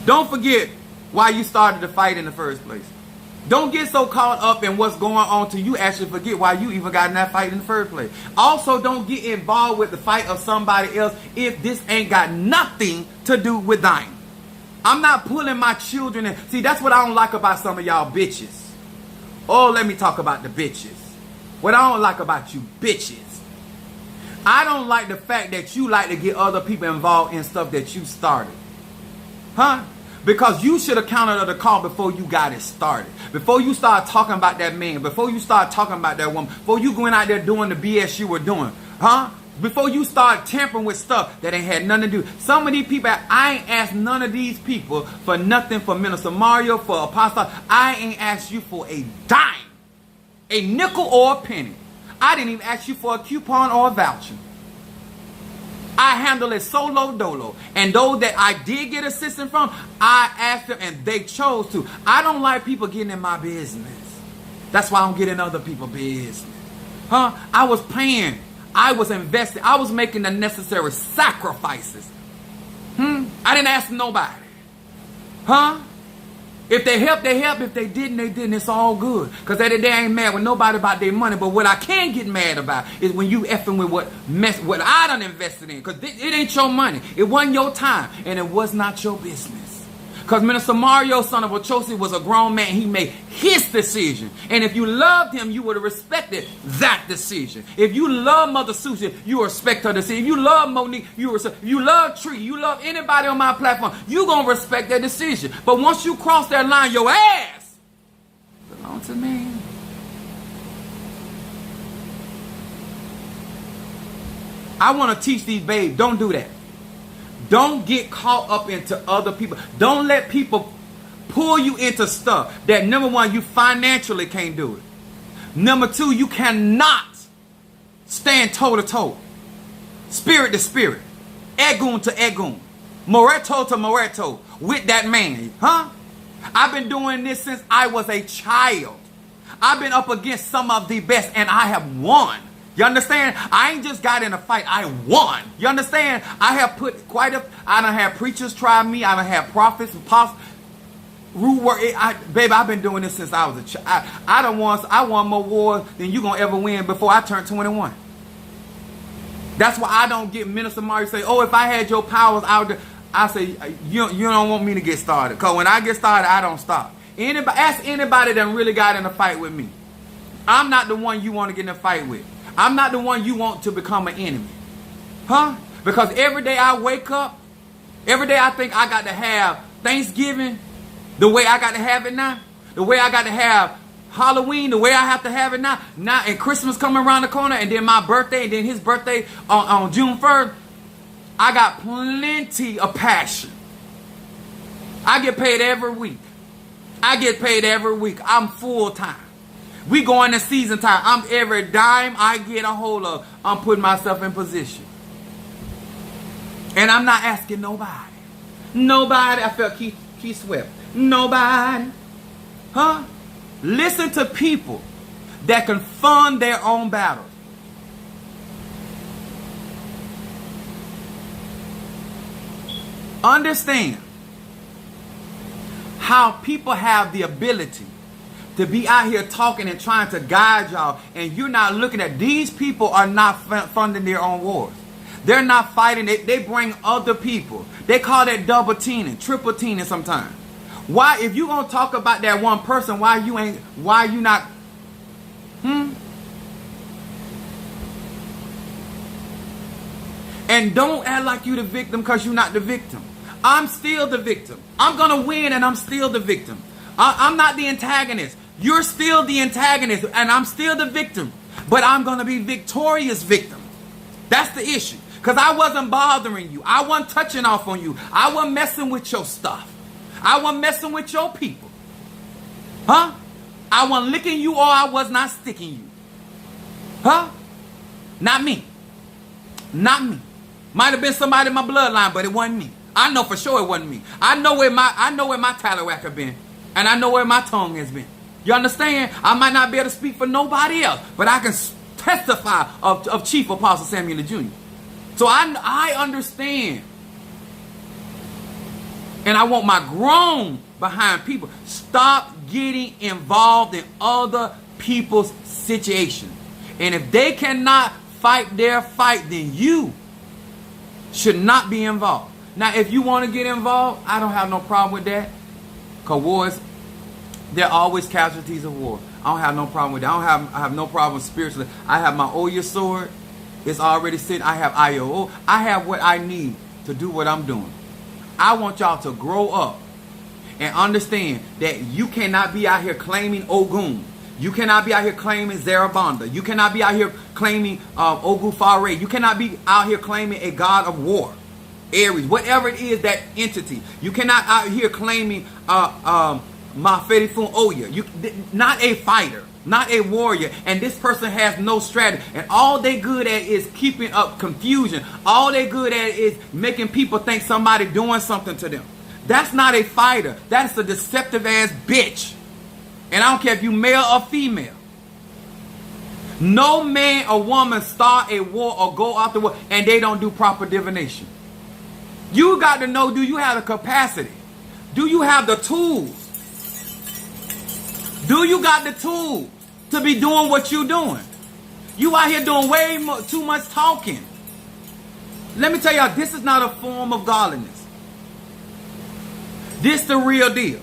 A: Don't forget why you started the fight in the first place. Don't get so caught up in what's going on till you actually forget why you even got in that fight in the first place. Also, don't get involved with the fight of somebody else if this ain't got nothing to do with thine. I'm not pulling my children in. See, that's what I don't like about some of y'all bitches. Oh, let me talk about the bitches. What I don't like about you bitches. I don't like the fact that you like to get other people involved in stuff that you started. Because you should have counted the call before you got it started. Before you start talking about that man. Before you start talking about that woman. Before you going out there doing the BS you were doing. Before you start tampering with stuff that ain't had nothing to do. Some of these people, I ain't asked none of these people for nothing, for Minister Mario, for Apostle. I ain't asked you for a dime. A nickel or a penny. I didn't even ask you for a coupon or a voucher. I handle it solo dolo. And those that I did get assistance from, I asked them and they chose to. I don't like people getting in my business. That's why I don't get in other people's business. I was paying. I was investing. I was making the necessary sacrifices. I didn't ask nobody. If they helped, they helped. If they didn't, they didn't. It's all good. Because at the day, I ain't mad with nobody about their money. But what I can get mad about is when you effing with what I done invested in. Because it ain't your money. It wasn't your time. And it was not your business. Because Minister Mario, son of Ochosi, was a grown man. He made his decision. And if you loved him, you would have respected that decision. If you love Mother Susan, you respect her decision. If you love Monique, you respect. If you love Tree, you love anybody on my platform, you going to respect their decision. But once you cross that line, your ass belongs to me. I want to teach these babes, don't do that. Don't get caught up into other people. Don't let people pull you into stuff that, number one, you financially can't do it. Number two, you cannot stand toe to toe. Spirit to spirit. Egun to egun. Moreto to Moreto with that man. I've been doing this since I was a child. I've been up against some of the best and I have won. You understand? I ain't just got in a fight. I won. You understand? I have put I done had preachers try me. I done had prophets, apostles, rude work. Baby, I've been doing this since I was a child. I won more wars than you gonna ever win before I turned 21. That's why I don't get Minister Mario say, oh, if I had your powers out there, I say, you don't want me to get started. Because when I get started, I don't stop. Ask anybody that really got in a fight with me. I'm not the one you want to get in a fight with. I'm not the one you want to become an enemy. Because every day I wake up, every day I think I got to have Thanksgiving the way I got to have it now. The way I got to have Halloween the way I have to have it now. And Christmas coming around the corner, and then my birthday, and then his birthday on June 1st. I got plenty of passion. I get paid every week. I'm full time. We go into season time. Every dime I get a hold of, I'm putting myself in position. And I'm not asking nobody. Nobody. I felt Keith Sweat. Nobody. Listen to people that can fund their own battles. Understand how people have the ability to be out here talking and trying to guide y'all, and you're not looking at these people are not funding their own wars. They're not fighting. They bring other people. They call that double teaming, triple teaming sometimes. Why, if you gonna talk about that one person, why you not? And don't act like you the victim because you're not the victim. I'm still the victim. I'm gonna win, and I'm still the victim. I'm not the antagonist. You're still the antagonist, and I'm still the victim. But I'm going to be victorious victim. That's the issue. Because I wasn't bothering you. I wasn't touching off on you. I wasn't messing with your stuff. I wasn't messing with your people. I wasn't licking you or I was not sticking you. Huh? Not me. Not me. Might have been somebody in my bloodline, but it wasn't me. I know for sure it wasn't me. I know where my tallywack have been. And I know where my tongue has been. You understand? I might not be able to speak for nobody else, but I can testify of Chief Apostle Samuel Jr. So I understand. And I want my grown behind people. Stop getting involved in other people's situations. And if they cannot fight their fight, then you should not be involved. Now, if you want to get involved, I don't have no problem with that. Because wars, there are always casualties of war. I don't have no problem with that. I have no problem spiritually. I have my Oya sword. It's already sitting. I have IOO. I have what I need to do what I'm doing. I want y'all to grow up and understand that you cannot be out here claiming Ogun. You cannot be out here claiming Zarabanda. You cannot be out here claiming Ogufare. You cannot be out here claiming a god of war. Ares, whatever it is, that entity. You cannot out here claiming Maferifun Oya. Not a fighter, not a warrior. And this person has no strategy. And all they good at is keeping up confusion. All they good at is making people think somebody doing something to them. That's not a fighter. That's a deceptive ass bitch. And I don't care if you male or female. No man or woman start a war or go out the war and they don't do proper divination. You got to know, do you have the capacity? Do you have the tools? Do you got the tools to be doing what you're doing? You out here doing too much talking. Let me tell y'all, this is not a form of godliness. This the real deal.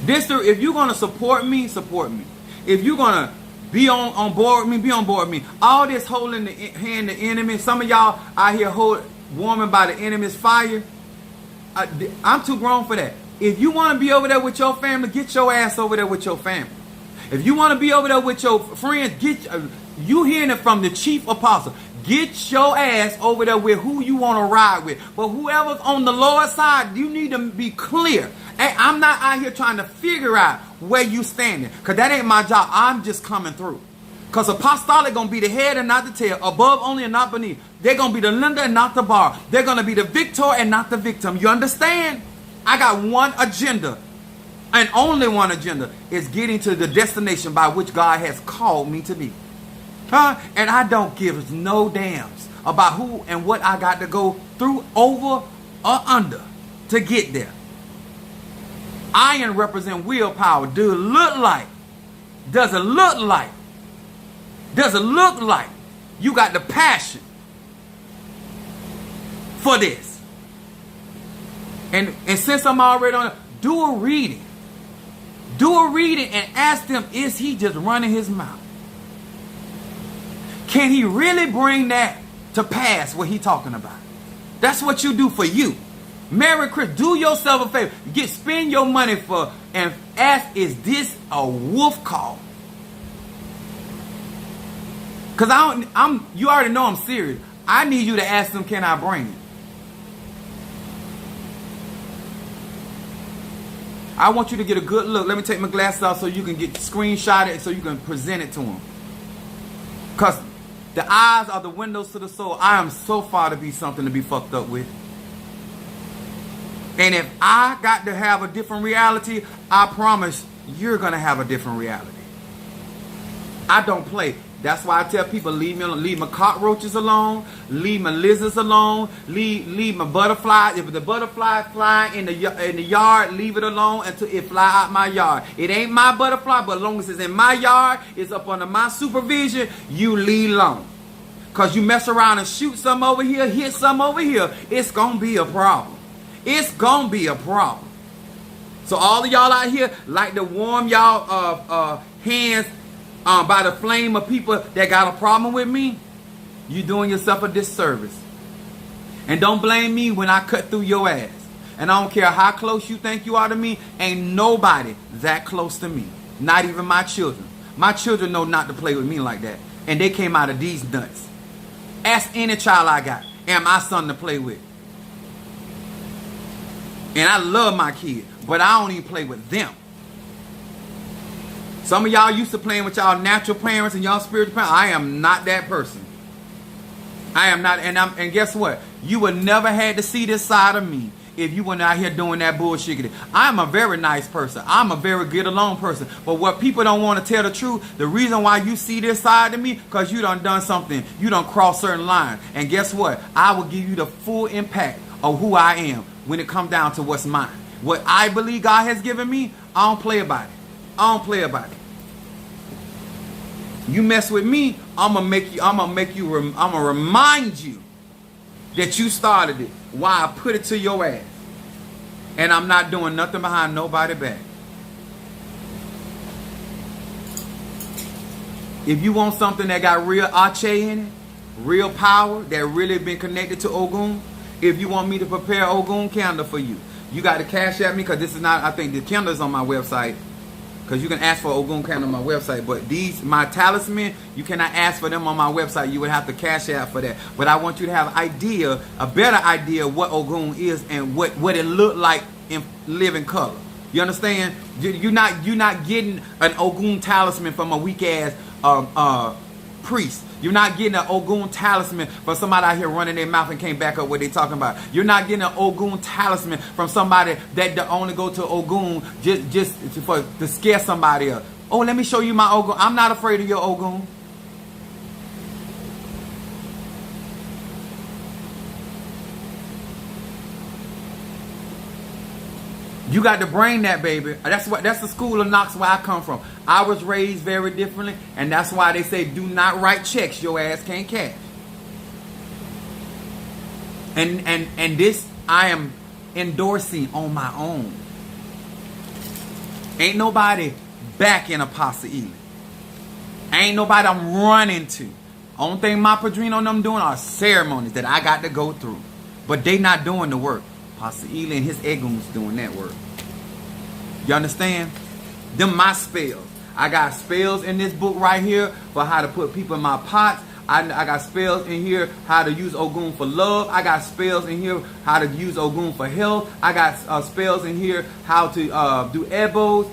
A: If you're going to support me, support me. If you're going to be on board with me, be on board with me. All this holding the hand the enemy. Some of y'all out here warming by the enemy's fire. I'm too grown for that. If you want to be over there with your family, get your ass over there with your family. If you want to be over there with your friends, you hearing it from the chief apostle. Get your ass over there with who you want to ride with. But whoever's on the Lord's side, you need to be clear. Hey, I'm not out here trying to figure out where you standing. Because that ain't my job. I'm just coming through. Because apostolic going to be the head and not the tail. Above only and not beneath. They're going to be the lender and not the borrower. They're going to be the victor and not the victim. You understand? I got one agenda. And only one agenda is getting to the destination by which God has called me to be. And I don't give no damns about who and what I got to go through, over or under to get there. Iron represent willpower. Does it look like you got the passion for this? And since I'm already on it, do a reading. Do a reading and ask them, is he just running his mouth? Can he really bring that to pass, what he talking about? That's what you do for you. Merry Christmas. Do yourself a favor. Spend your money for and ask, is this a wolf call? Because you already know I'm serious. I need you to ask them, can I bring it? I want you to get a good look. Let me take my glasses off so you can get screenshotted so you can present it to them. Because the eyes are the windows to the soul. I am so far to be something to be fucked up with. And if I got to have a different reality, I promise you're going to have a different reality. I don't play. That's why I tell people, leave my cockroaches alone, leave my lizards alone, leave my butterflies. If the butterfly fly in the yard, leave it alone until it fly out my yard. It ain't my butterfly, but as long as it's in my yard, it's up under my supervision, you leave alone. Because you mess around and shoot some over here, hit some over here, it's going to be a problem. It's going to be a problem. So all of y'all out here like to warm y'all hands by the flame of people that got a problem with me, you doing yourself a disservice. And don't blame me when I cut through your ass. And I don't care how close you think you are to me, ain't nobody that close to me. Not even my children. My children know not to play with me like that. And they came out of these nuts. Ask any child I got, and my son to play with. And I love my kids, but I don't even play with them. Some of y'all used to playing with y'all natural parents and y'all spiritual parents. I am not that person. I am not. And guess what? You would never had to see this side of me if you weren't out here doing that bullshit. I'm a very nice person. I'm a very get along person. But what people don't want to tell the truth, the reason why you see this side of me, because you done something. You done crossed certain lines. And guess what? I will give you the full impact of who I am when it comes down to what's mine. What I believe God has given me, I don't play about it. I don't play about it. You mess with me, I'm gonna remind you that you started it. Why I put it to your ass. And I'm not doing nothing behind nobody back. If you want something that got real Ache in it, real power, that really been connected to Ogun, if you want me to prepare Ogun candle for you, you got to cash at me, because this is not, I think the candle is on my website. Because you can ask for Ogun candle on my website. But these, my talisman, you cannot ask for them on my website. You would have to cash out for that. But I want you to have an idea, a better idea of what Ogun is and what it looked like in living color. You understand? You're not getting an Ogun talisman from a weak ass priest. You're not getting an Ogun talisman from somebody out here running their mouth and can't back up what they're talking about. You're not getting an Ogun talisman from somebody that only go to Ogun just to scare somebody up. Oh, let me show you my Ogun. I'm not afraid of your Ogun. You got to bring that, baby. That's the school of Knox where I come from. I was raised very differently, and that's why they say do not write checks your ass can't cash. And this I am endorsing on my own. Ain't nobody backing Apostle Ely. Ain't nobody I'm running to. Only thing my Padrino and them doing are ceremonies that I got to go through. But they not doing the work. Apostle Ely and his Eguns doing that work. You understand? Them my spells. I got spells in this book right here for how to put people in my pots. I got spells in here how to use Ogun for love. I got spells in here how to use Ogun for health. I got spells in here how to do ebos.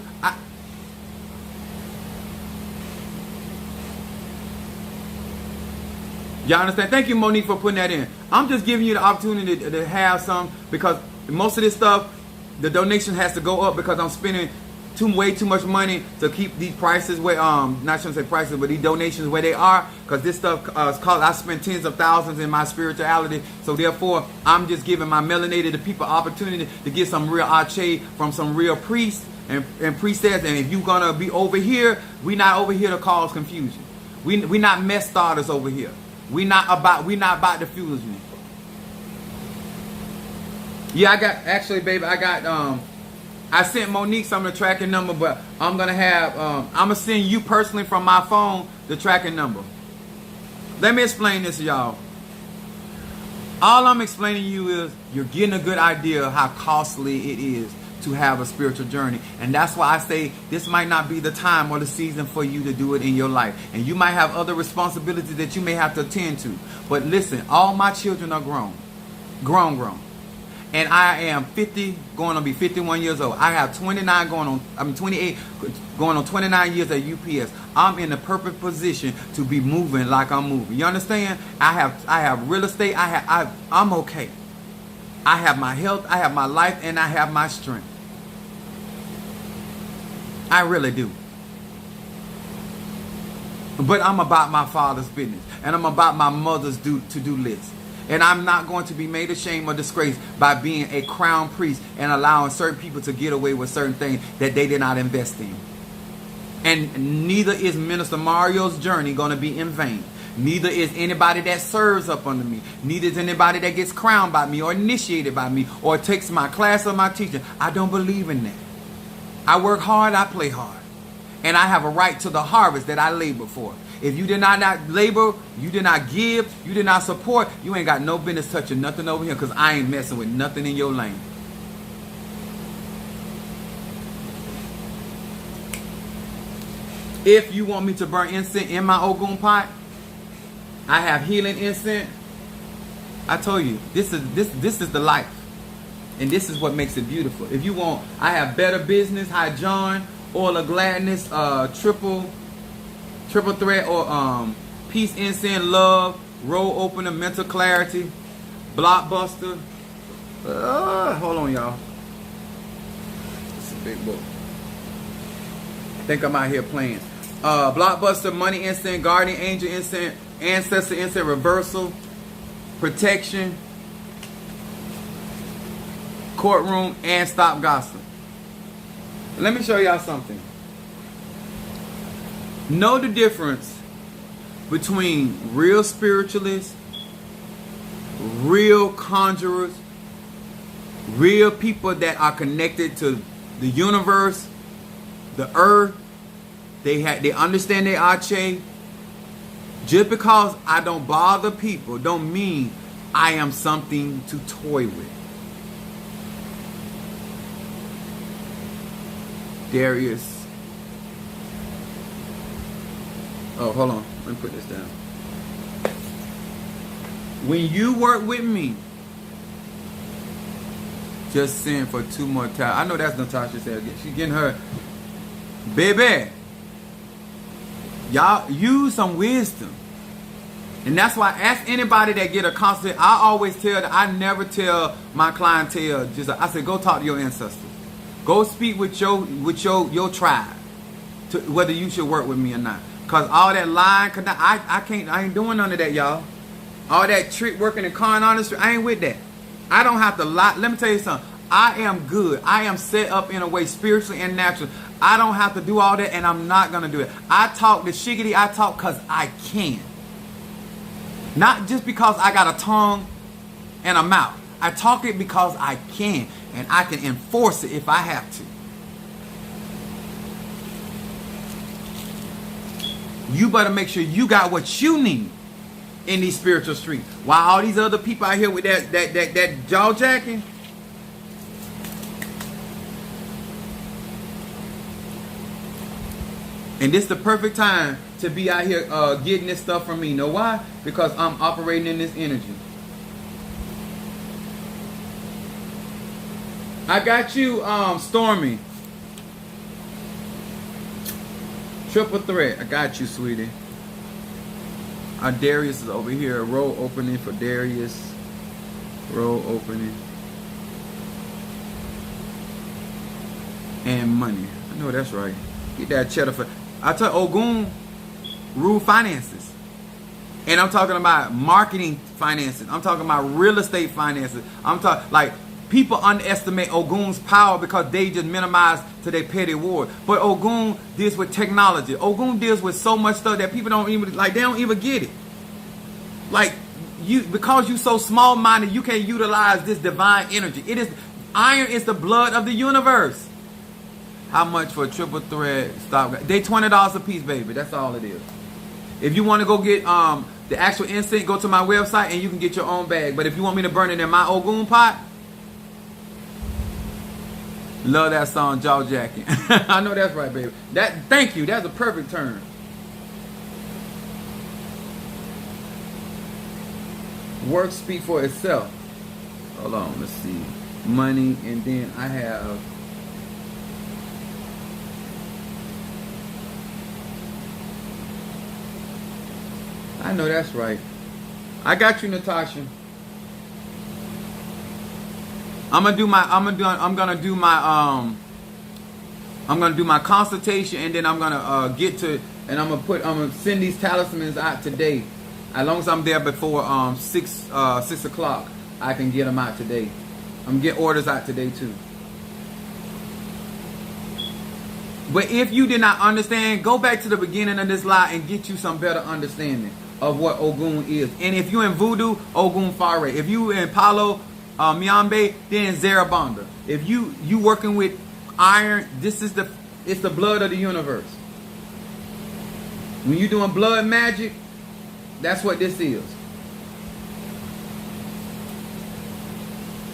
A: Y'all understand? Thank you, Monique, for putting that in. I'm just giving you the opportunity to have some, because most of this stuff, the donation has to go up because I'm spending way too much money to keep these prices where, not shouldn't say prices, but these donations where they are, because this stuff I spend tens of thousands in my spirituality. So therefore, I'm just giving my melanated people opportunity to get some real Ache from some real priests and priestess. And if you're gonna be over here, we not over here to cause confusion. We not mess starters over here. We not about the fusion. Yeah, I sent Monique some of the tracking number, but I'm gonna send you personally from my phone the tracking number. Let me explain this to y'all. All I'm explaining to you is you're getting a good idea of how costly it is to have a spiritual journey. And that's why I say this might not be the time or the season for you to do it in your life. And you might have other responsibilities that you may have to attend to. But listen, all my children are grown. And I am 50, going to be 51 years old. I have 28 going on 29 years at UPS. I'm in the perfect position to be moving like I'm moving. You understand? I have real estate. I'm okay. I have my health, I have my life, and I have my strength. I really do. But I'm about my Father's business. And I'm about my mother's to-do list. And I'm not going to be made ashamed or disgraced by being a crown priest and allowing certain people to get away with certain things that they did not invest in. And neither is Minister Mario's journey going to be in vain. Neither is anybody that serves up under me. Neither is anybody that gets crowned by me or initiated by me or takes my class or my teaching. I don't believe in that. I work hard, I play hard. And I have a right to the harvest that I labor for. If you did not labor, you did not give, you did not support, you ain't got no business touching nothing over here, because I ain't messing with nothing in your lane. If you want me to burn incense in my Ogun pot, I have healing incense. I told you, this is the life. And this is what makes it beautiful. If you want, I have Better Business, High John, oil of gladness, triple threat, or peace, incense, love, roll opener, mental clarity, blockbuster. Hold on, y'all. It's a big book. I think I'm out here playing. Blockbuster, money incense, guardian angel incense, ancestor incense, reversal, protection, courtroom, and stop gossip. Let me show y'all something. Know the difference between real spiritualists, real conjurers, real people that are connected to the universe, the earth. They understand their Ache. Just because I don't bother people don't mean I am something to toy with. Darius. Oh, hold on. Let me put this down. When you work with me, just send for 2 more times. I know that's Natasha said. She's getting her. Baby, y'all use some wisdom. And that's why, ask anybody that get a consult. I always tell that I never tell my clientele, I say, go talk to your ancestors. Go speak with your tribe, to whether you should work with me or not. Cause all that lying, I ain't doing none of that, y'all. All that trick working and con honesty, I ain't with that. I don't have to lie. Let me tell you something. I am good. I am set up in a way spiritually and naturally. I don't have to do all that, and I'm not gonna do it. I talk the shiggity. I talk cause I can. Not just because I got a tongue and a mouth. I talk it because I can, and I can enforce it if I have to. You better make sure you got what you need in these spiritual streets. While all these other people out here with that jaw jacking. And this is the perfect time to be out here getting this stuff from me. You know why? Because I'm operating in this energy. I got you, Stormy. Triple threat. I got you, sweetie. Darius is over here. Roll opening for Darius. Roll opening. And money. I know that's right. Get that cheddar for. I tell Ogun rule finances. And I'm talking about marketing finances. I'm talking about real estate finances. I'm talking like people underestimate Ogun's power because they just minimize to their petty ward. But Ogun deals with technology. Ogun deals with so much stuff that people don't even they don't even get it. Like you, because you so small-minded, you can't utilize this divine energy. It is iron is the blood of the universe. How much for a triple thread stop? They $20 a piece, baby. That's all it is. If you want to go get the actual incense, go to my website and you can get your own bag. But if you want me to burn it in my Ogun pot, love that song, Jaw Jacking. I know that's right, baby. Thank you. That's a perfect turn. Work speak for itself. Hold on, let's see. Money, and then I have. I know that's right. I got you, Natasha. I'm gonna do my consultation, and then I'm gonna I'm gonna send these talismans out today. As long as I'm there before 6 o'clock, I can get them out today. I'm gonna get orders out today too. But if you did not understand, go back to the beginning of this lie and get you some better understanding of what Ogun is. And if you in Voodoo, Ogun Fare. If you in Palo Miambe, then Zarabanda. If you working with iron, it's the blood of the universe. When you doing blood magic, that's what this is.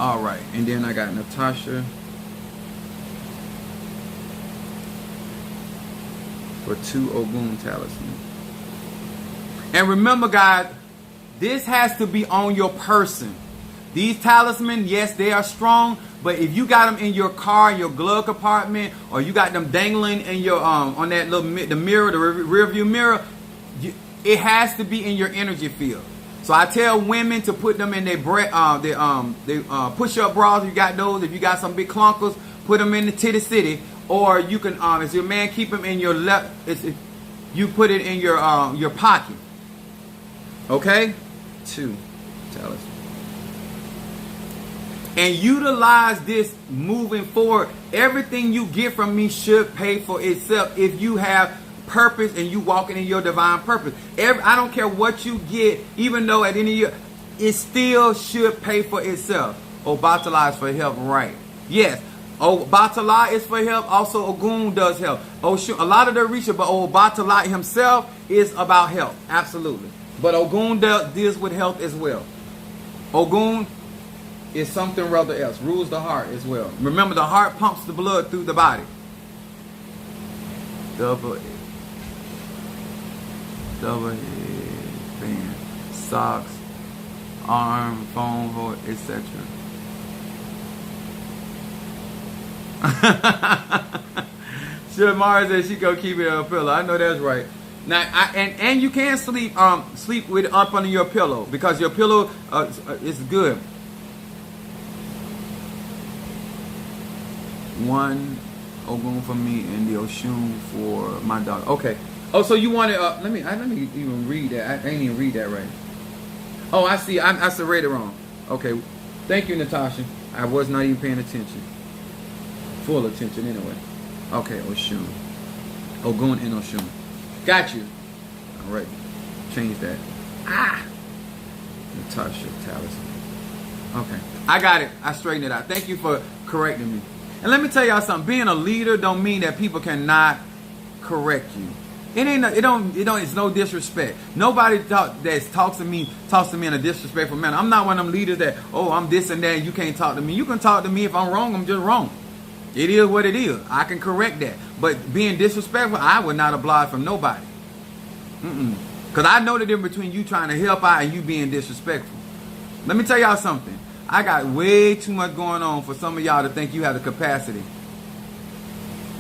A: All right, and then I got Natasha for 2 Ogun talismans. And remember, guys, this has to be on your person. These talismans, yes, they are strong, but if you got them in your car, in your glove compartment, or you got them dangling in your on that little the mirror, the rear view mirror, it has to be in your energy field. So I tell women to put them in their push-up bras. If you got those, if you got some big clunkers, put them in the titty city, or you can as your man, keep them in your left. You put it in your pocket. Okay, 2 talismans. And utilize this moving forward. Everything you get from me should pay for itself if you have purpose and you walking in your divine purpose. I don't care what you get, even though at any year, it still should pay for itself. Obatala is for help, right? Yes. Obatala is for help. Also, Ogun does help. Oshun, a lot of the Orisha, but Obatala himself is about health. Absolutely. But Ogun deals with health as well. Ogun is something rather else. Rules the heart as well. Remember, the heart pumps the blood through the body. Double headband, socks, arm, phone hold, etc. Shamara says she gonna keep it on a pillow. I know that's right. Now, and you can sleep with it up under your pillow, because your pillow is good. 1 Ogun for me and the Oshun for my dog. Okay. Oh, so you wanted? Let me even read that. I didn't even read that right. Oh, I see. I read it wrong. Okay. Thank you, Natasha. I was not even paying attention. Full attention anyway. Okay, Oshun. Ogun and Oshun. Got you. All right. Change that. Natasha Talisman. Okay. I got it. I straightened it out. Thank you for correcting me. And let me tell y'all something. Being a leader don't mean that people cannot correct you. It's no disrespect. Nobody that talks to me in a disrespectful manner. I'm not one of them leaders that, I'm this and that, and you can't talk to me. You can talk to me. If I'm wrong, I'm just wrong. It is what it is. I can correct that. But being disrespectful, I would not oblige from nobody. Because I know the difference between you trying to help out and you being disrespectful. Let me tell y'all something. I got way too much going on for some of y'all to think you have the capacity.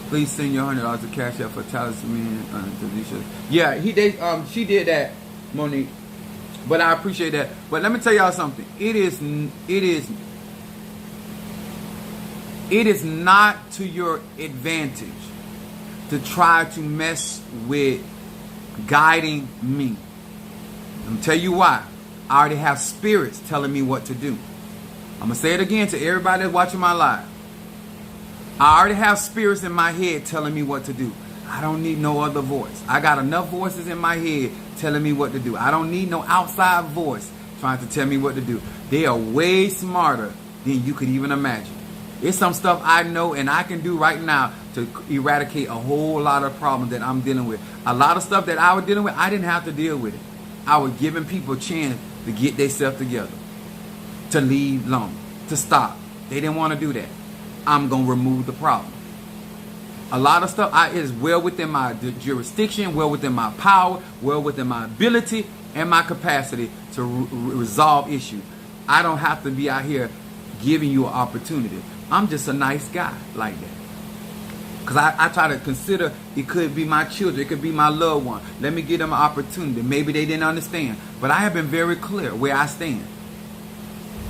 A: Please send your $100 to Cash App for Talisman. Yeah, she did that, Monique. But I appreciate that. But let me tell y'all something. It is not to your advantage to try to mess with guiding me. I'm going to tell you why. I already have spirits telling me what to do. I'm going to say it again to everybody that's watching my live. I already have spirits in my head telling me what to do. I don't need no other voice. I got enough voices in my head telling me what to do. I don't need no outside voice trying to tell me what to do. They are way smarter than you could even imagine. It's some stuff I know and I can do right now to eradicate a whole lot of problems that I'm dealing with. A lot of stuff that I was dealing with, I didn't have to deal with it. I was giving people a chance to get themselves together, to leave alone, to stop. They didn't want to do that. I'm going to remove the problem. A lot of stuff is well within my jurisdiction, well within my power, well within my ability and my capacity to resolve issues. I don't have to be out here giving you an opportunity. I'm just a nice guy like that. Because I try to consider it could be my children, it could be my loved one. Let me give them an opportunity. Maybe they didn't understand. But I have been very clear where I stand.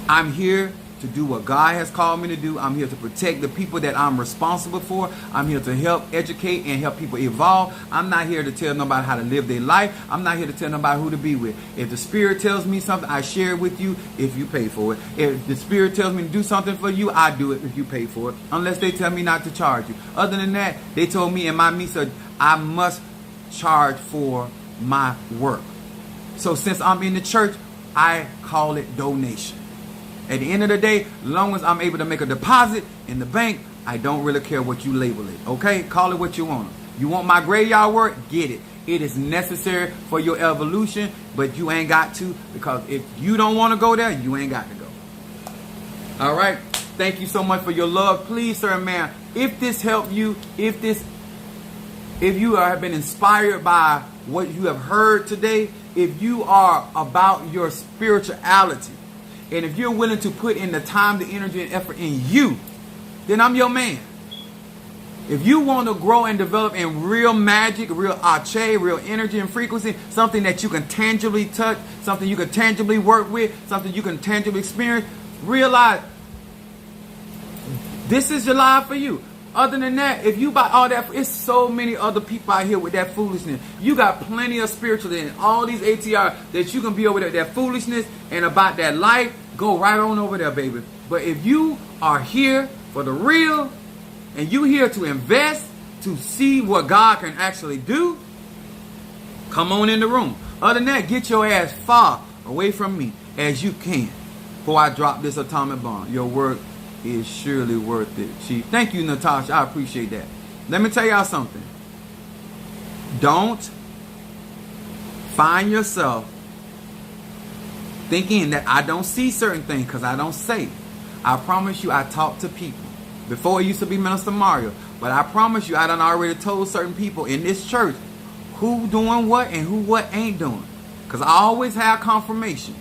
A: I'm here to do what God has called me to do. I'm here to protect the people that I'm responsible for. I'm here to help educate and help people evolve. I'm not here to tell nobody how to live their life. I'm not here to tell nobody who to be with. If the Spirit tells me something, I share it with you if you pay for it. If the Spirit tells me to do something for you, I do it if you pay for it. Unless they tell me not to charge you. Other than that, they told me in my MISA, I must charge for my work. So since I'm in the church, I call it donation. At the end of the day, as long as I'm able to make a deposit in the bank, I don't really care what you label it. Okay? Call it what you want. You want my graveyard work? Get it. It is necessary for your evolution, but you ain't got to, because if you don't want to go there, you ain't got to go. All right? Thank you so much for your love. Please, sir and ma'am, if this helped you, if you have been inspired by what you have heard today, if you are about your spirituality, And if you're willing to put in the time, the energy, and effort in you, then I'm your man. If you want to grow and develop in real magic, real ache, real energy and frequency, something that you can tangibly touch, something you can tangibly work with, something you can tangibly experience, realize this is your life for you. Other than that, if you buy all that, it's so many other people out here with that foolishness. You got plenty of spiritual in all these ATR that you can be over there, that foolishness and about that life, go right on over there, baby. But if you are here for the real, and you here to invest, to see what God can actually do, come on in the room. Other than that, get your ass far away from me as you can before I drop this atomic bomb. Your work is surely worth it, Chief. Thank you, Natasha. I appreciate that. Let me tell y'all something. Don't find yourself thinking that I don't see certain things because I don't say. I promise you I talk to people. Before it used to be Minister Mario. But I promise you I done already told certain people in this church who doing what and who what ain't doing. Because I always have confirmation.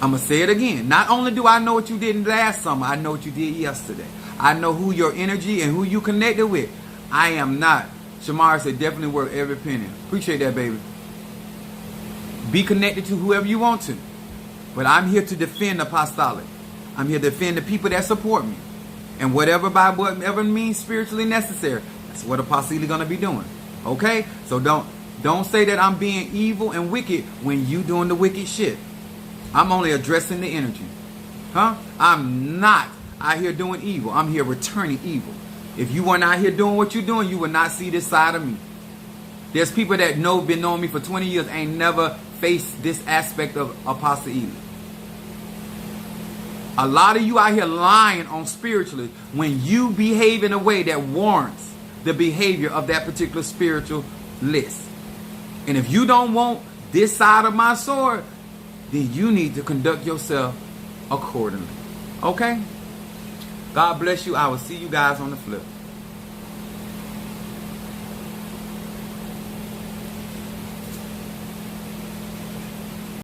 A: I'm going to say it again. Not only do I know what you did last summer, I know what you did yesterday. I know who your energy and who you connected with. I am not. Shamara said definitely worth every penny. Appreciate that, baby. Be connected to whoever you want to. But I'm here to defend the apostolic. I'm here to defend the people that support me. And whatever by whatever means spiritually necessary, that's what Apostle Ely going to be doing. Okay? So don't say that I'm being evil and wicked when you doing the wicked shit. I'm only addressing the energy. Huh? I'm not out here doing evil. I'm here returning evil. If you weren't out here doing what you're doing, you would not see this side of me. There's people that been knowing me for 20 years ain't never faced this aspect of Apostle Ely. A lot of you out here lying on spiritually when you behave in a way that warrants the behavior of that particular spiritual list. And if you don't want this side of my sword, then you need to conduct yourself accordingly. Okay? God bless you. I will see you guys on the flip.